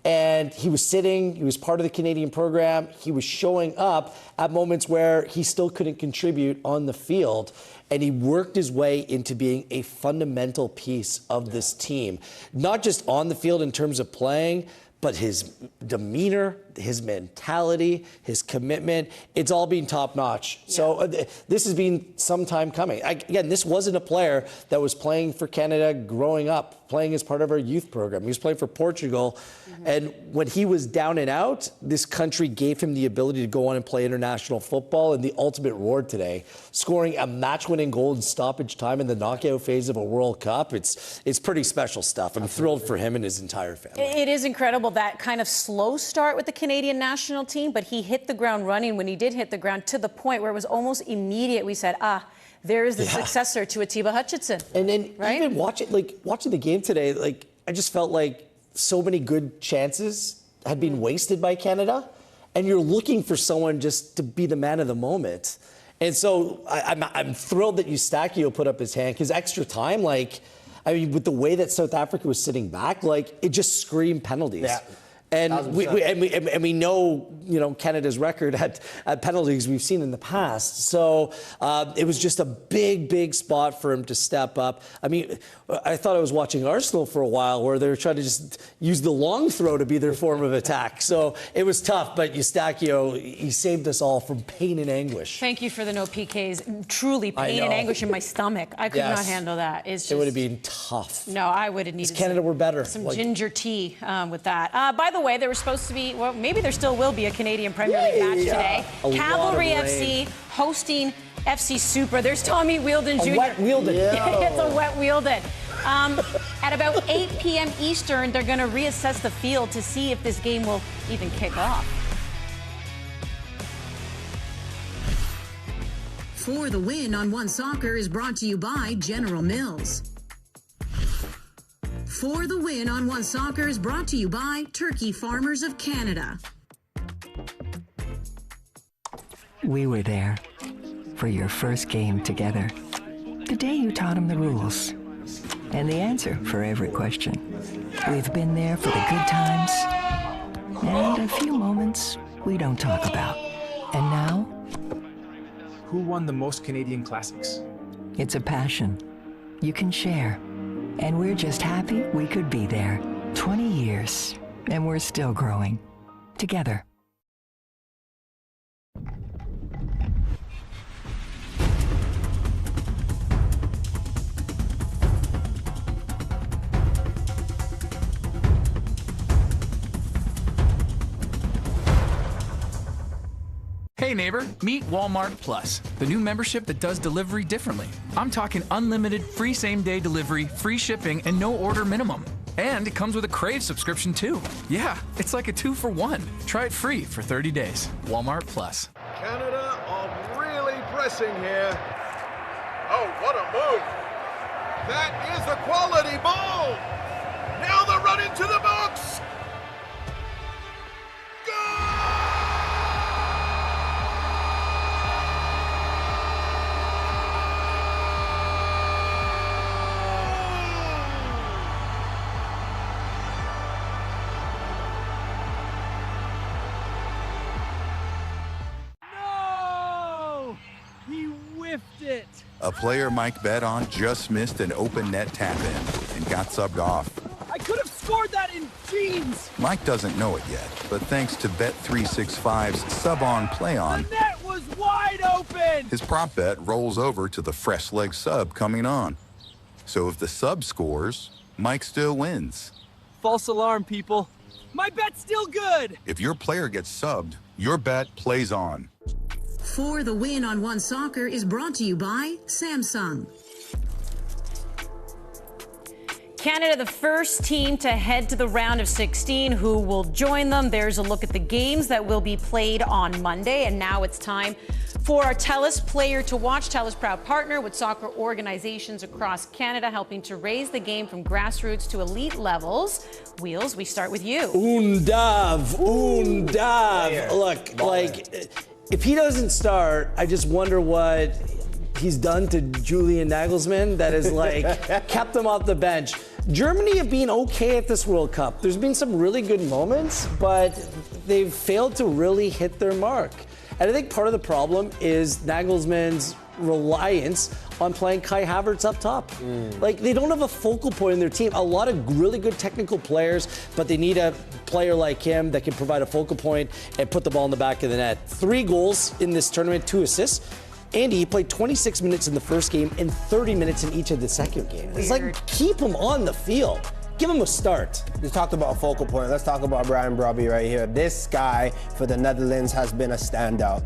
And he was sitting, he was part of the Canadian program. He was showing up at moments where he still couldn't contribute on the field. And he worked his way into being a fundamental piece of this team, not just on the field in terms of playing, but his demeanor, his mentality, his commitment, it's all been top notch. Yeah. So this has been some time coming. Again, this wasn't a player that was playing for Canada growing up, playing as part of our youth program. He was playing for Portugal. And when he was down and out, this country gave him the ability to go on and play international football. And the ultimate reward today, scoring a match-winning goal in stoppage time in the knockout phase of a World Cup, it's pretty special stuff. I'm thrilled for him and his entire family. It is incredible, that kind of slow start with the Canadian national team, but he hit the ground running when he did hit the ground, to the point where it was almost immediate. We said, there is the successor to Atiba Hutchinson. And then even watching the game today, I just felt like so many good chances had been wasted by Canada, and you're looking for someone just to be the man of the moment. And so I'm thrilled that Eustachio put up his hand, because extra time, with the way that South Africa was sitting back, it just screamed penalties. Yeah. And we know, Canada's record at penalties we've seen in the past. So it was just a big spot for him to step up. I mean, I thought I was watching Arsenal for a while, where they were trying to just use the long throw to be their form of attack. So it was tough, but Eustachio, he saved us all from pain and anguish. Thank you for the no PKs. Truly pain and anguish in my stomach. I could not handle that. It would have been tough. No, I would have needed Canada were better. Some ginger tea with that. By the way, there was supposed to be, well, maybe there still will be a Canadian Premier League match today. Cavalry FC hosting FC Super. There's Tommy Wheeldon Jr. A wet Wheeldon. It's a wet Wheeldon. At about 8 p.m. Eastern, they're going to reassess the field to see if this game will even kick off. For the Win on One Soccer is brought to you by General Mills. For the Win on One Soccer is brought to you by Turkey Farmers of Canada. We were there for your first game together. The day you taught him the rules. And the answer for every question. We've been there for the good times and a few moments we don't talk about. And now, who won the most Canadian Classics? It's a passion you can share. And we're just happy we could be there. 20 years, and we're still growing. Together. Hey neighbor, meet Walmart Plus, the new membership that does delivery differently. I'm talking unlimited free same-day delivery, free shipping, and no order minimum. And it comes with a Crave subscription too. Yeah, it's like a 2-for-1. Try it free for 30 days. Walmart Plus. Canada are really pressing here. Oh, what a move. That is a quality ball. Now the run into the box. A player Mike bet on just missed an open net tap-in and got subbed off. I could have scored that in jeans! Mike doesn't know it yet, but thanks to Bet365's sub-on play-on, the net was wide open! His prop bet rolls over to the fresh leg sub coming on. So if the sub scores, Mike still wins. False alarm, people. My bet's still good! If your player gets subbed, your bet plays on. For the Win on One Soccer is brought to you by Samsung. Canada, the first team to head to the round of 16. Who will join them? There's a look at the games that will be played on Monday. And now it's time for our TELUS player to watch. TELUS, proud partner with soccer organizations across Canada, helping to raise the game from grassroots to elite levels. Wheels, we start with you. Undav. Look, if he doesn't start, I just wonder what he's done to Julian Nagelsmann that has kept him off the bench. Germany have been okay at this World Cup. There's been some really good moments, but they've failed to really hit their mark. And I think part of the problem is Nagelsmann's reliance on playing Kai Havertz up top. Like, they don't have a focal point in their team. A lot of really good technical players, but they need a player like him that can provide a focal point and put the ball in the back of the net. 3 goals in this tournament, 2 assists. Andy, he played 26 minutes in the first game and 30 minutes in each of the second game. It's like, keep him on the field. Give him a start. You talked about focal point. Let's talk about Brian Brobby right here. This guy for the Netherlands has been a standout.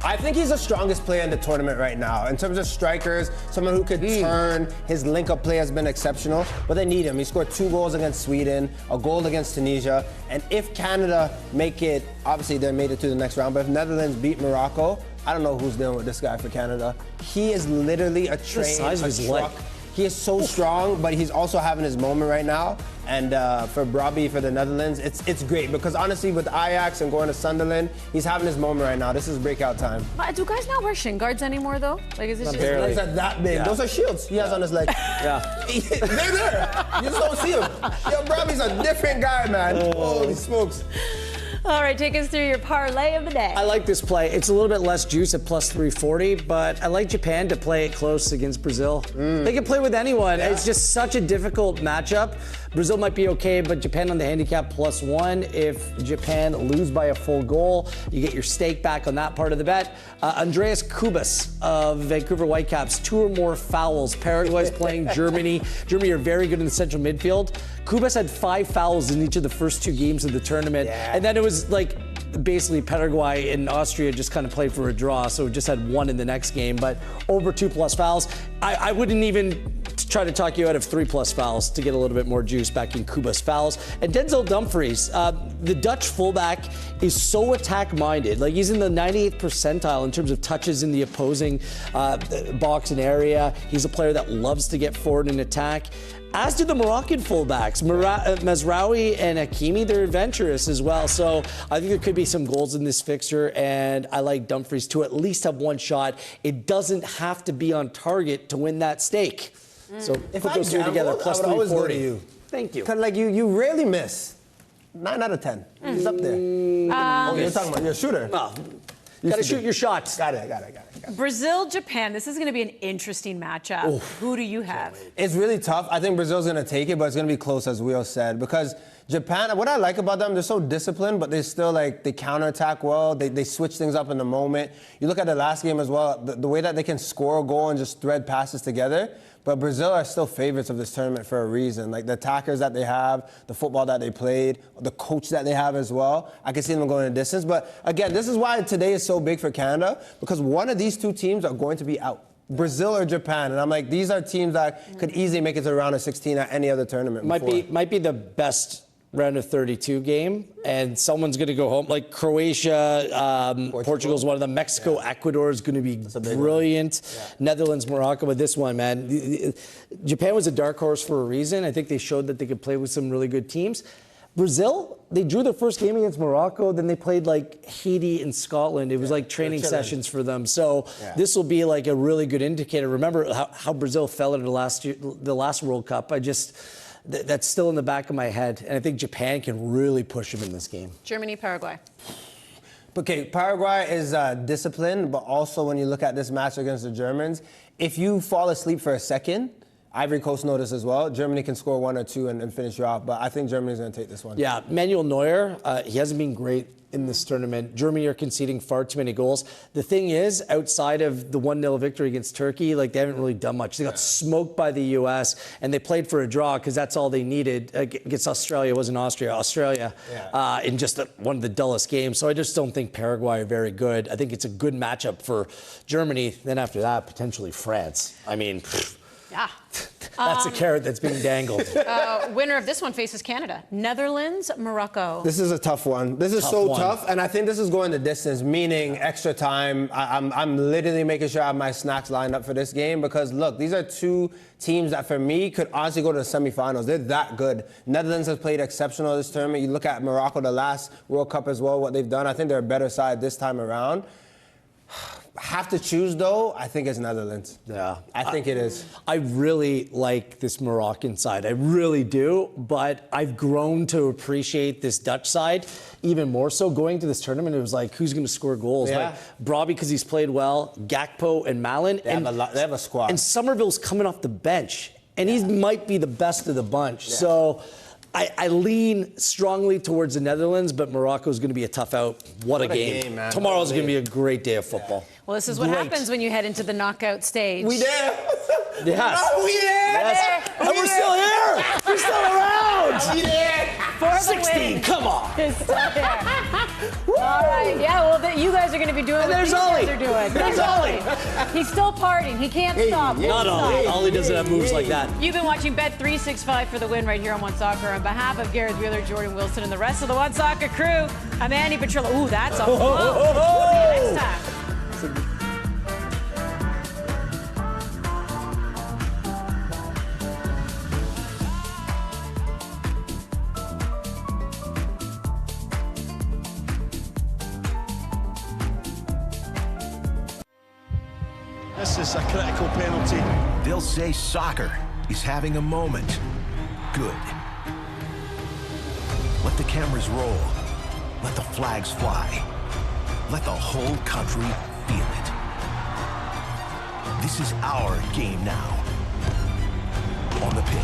I think he's the strongest player in the tournament right now. In terms of strikers, someone who could turn, his link-up play has been exceptional, but they need him. He scored 2 goals against Sweden, a goal against Tunisia, and if Canada make it, obviously they made it to the next round, but if Netherlands beat Morocco, I don't know who's dealing with this guy for Canada. He is literally a train, the size of his truck. leg. He is so strong, but he's also having his moment right now. And for Brobby, for the Netherlands, it's great because honestly, with Ajax and going to Sunderland, he's having his moment right now. This is breakout time. But do guys not wear shin guards anymore, though? Like, is this just... His legs are that big. Yeah. Those are shields he has on his leg. Yeah. They're there. You just don't see them. Yo, Brobby's a different guy, man. Holy smokes. All right, take us through your parlay of the day. I like this play. It's a little bit less juice at plus 340, but I like Japan to play it close against Brazil. They can play with anyone. Yeah. It's just such a difficult matchup. Brazil might be okay, but Japan on the handicap plus 1. If Japan lose by a full goal, you get your stake back on that part of the bet. Andreas Kubas of Vancouver Whitecaps, 2 or more fouls. Paraguay's playing Germany. Germany are very good in the central midfield. Kubas had 5 fouls in each of the first 2 games of the tournament. Yeah. And then it was like basically Paraguay and Austria just kind of played for a draw, so it just had 1 in the next game. But over 2+ fouls. I wouldn't even try to talk you out of 3+ fouls to get a little bit more juice back in Kubas fouls. And Denzel Dumfries, the Dutch fullback, is so attack-minded. Like, he's in the 98th percentile in terms of touches in the opposing box and area. He's a player that loves to get forward and attack. As do the Moroccan fullbacks, Mazraoui and Hakimi. They're adventurous as well. So I think there could be some goals in this fixture, and I like Dumfries to at least have 1 shot. It doesn't have to be on target to win that stake. So if put those 2 together, plus I would always go to 340. you. Thank you. Because like you rarely miss. 9 out of 10. He's up there. You're talking about you're a shooter. Got to shoot your shots. Got it. Brazil, Japan. This is going to be an interesting matchup. Oof. Who do you have? It's really tough. I think Brazil's going to take it, but it's going to be close, as Will said, because Japan, what I like about them, they're so disciplined, but they still, like, they counterattack well. They switch things up in the moment. You look at the last game as well, the way that they can score a goal and just thread passes together. But Brazil are still favorites of this tournament for a reason. Like, the attackers that they have, the football that they played, the coach that they have as well. I can see them going a distance. But, again, this is why today is so big for Canada, because one of these 2 teams are going to be out. Brazil or Japan. And I'm like, these are teams that could easily make it to the round of 16 at any other tournament Might be the best round of 32 game, and someone's going to go home. Like Croatia, Portugal's one of them. Mexico, Ecuador is going to be brilliant. Netherlands, Morocco, but this one, man, Japan was a dark horse for a reason. I think they showed that they could play with some really good teams. Brazil, they drew their first game against Morocco, then they played like Haiti and Scotland. It was like training sessions for them. So this will be like a really good indicator. Remember how Brazil fell in the last World Cup. That's still in the back of my head, and I think Japan can really push them in this game. Germany, Paraguay. Okay, Paraguay is disciplined, but also when you look at this match against the Germans, if you fall asleep for a second, Ivory Coast noticed as well, Germany can score 1 or 2 and finish you off, but I think Germany's going to take this one. Yeah, Manuel Neuer, he hasn't been great in this tournament. Germany are conceding far too many goals. The thing is, outside of the 1-0 victory against Turkey, like, they haven't really done much. They got smoked by the U.S., and they played for a draw because that's all they needed against Australia. It wasn't Australia in just one of the dullest games. So I just don't think Paraguay are very good. I think it's a good matchup for Germany. Then after that, potentially France. I mean, yeah. That's a carrot that's being dangled. Winner of this one faces Canada. Netherlands, Morocco. This is a tough one. This is tough, and I think this is going the distance, meaning extra time. I'm literally making sure I have my snacks lined up for this game because, look, these are 2 teams that, for me, could honestly go to the semifinals. They're that good. Netherlands has played exceptional this tournament. You look at Morocco, the last World Cup as well, what they've done. I think they're a better side this time around. Have to choose, though, I think it's Netherlands. Yeah. I think it is. I really like this Moroccan side. I really do. But I've grown to appreciate this Dutch side even more so. Going to this tournament, it was like, who's going to score goals? Yeah. Like, Brobby, because he's played well, Gakpo and Malin. They have a squad. And Somerville's coming off the bench. And he might be the best of the bunch. Yeah. So I lean strongly towards the Netherlands, but Morocco's going to be a tough out. What a game, man. Tomorrow's going to be a great day of football. Well, this is what happens when you head into the knockout stage. We there. Yes. Oh, we there. Yes. And we're still here. We're still around. We there. For 16, come on. It's still there. All right, yeah, well, you guys are going to be doing what these guys are doing. There's Ollie. He's still partying. He can't stop. Not Ollie. Ollie doesn't have moves like that. You've been watching Bet365 for the win right here on One Soccer. On behalf of Gareth Wheeler, Jordan Wilson, and the rest of the One Soccer crew, I'm Andy Petrillo. Ooh, that's a blow. We'll see you next time. This is a critical penalty. They'll say soccer is having a moment. Good. Let the cameras roll. Let the flags fly. Let the whole country feel it. This is our game now. On the pitch.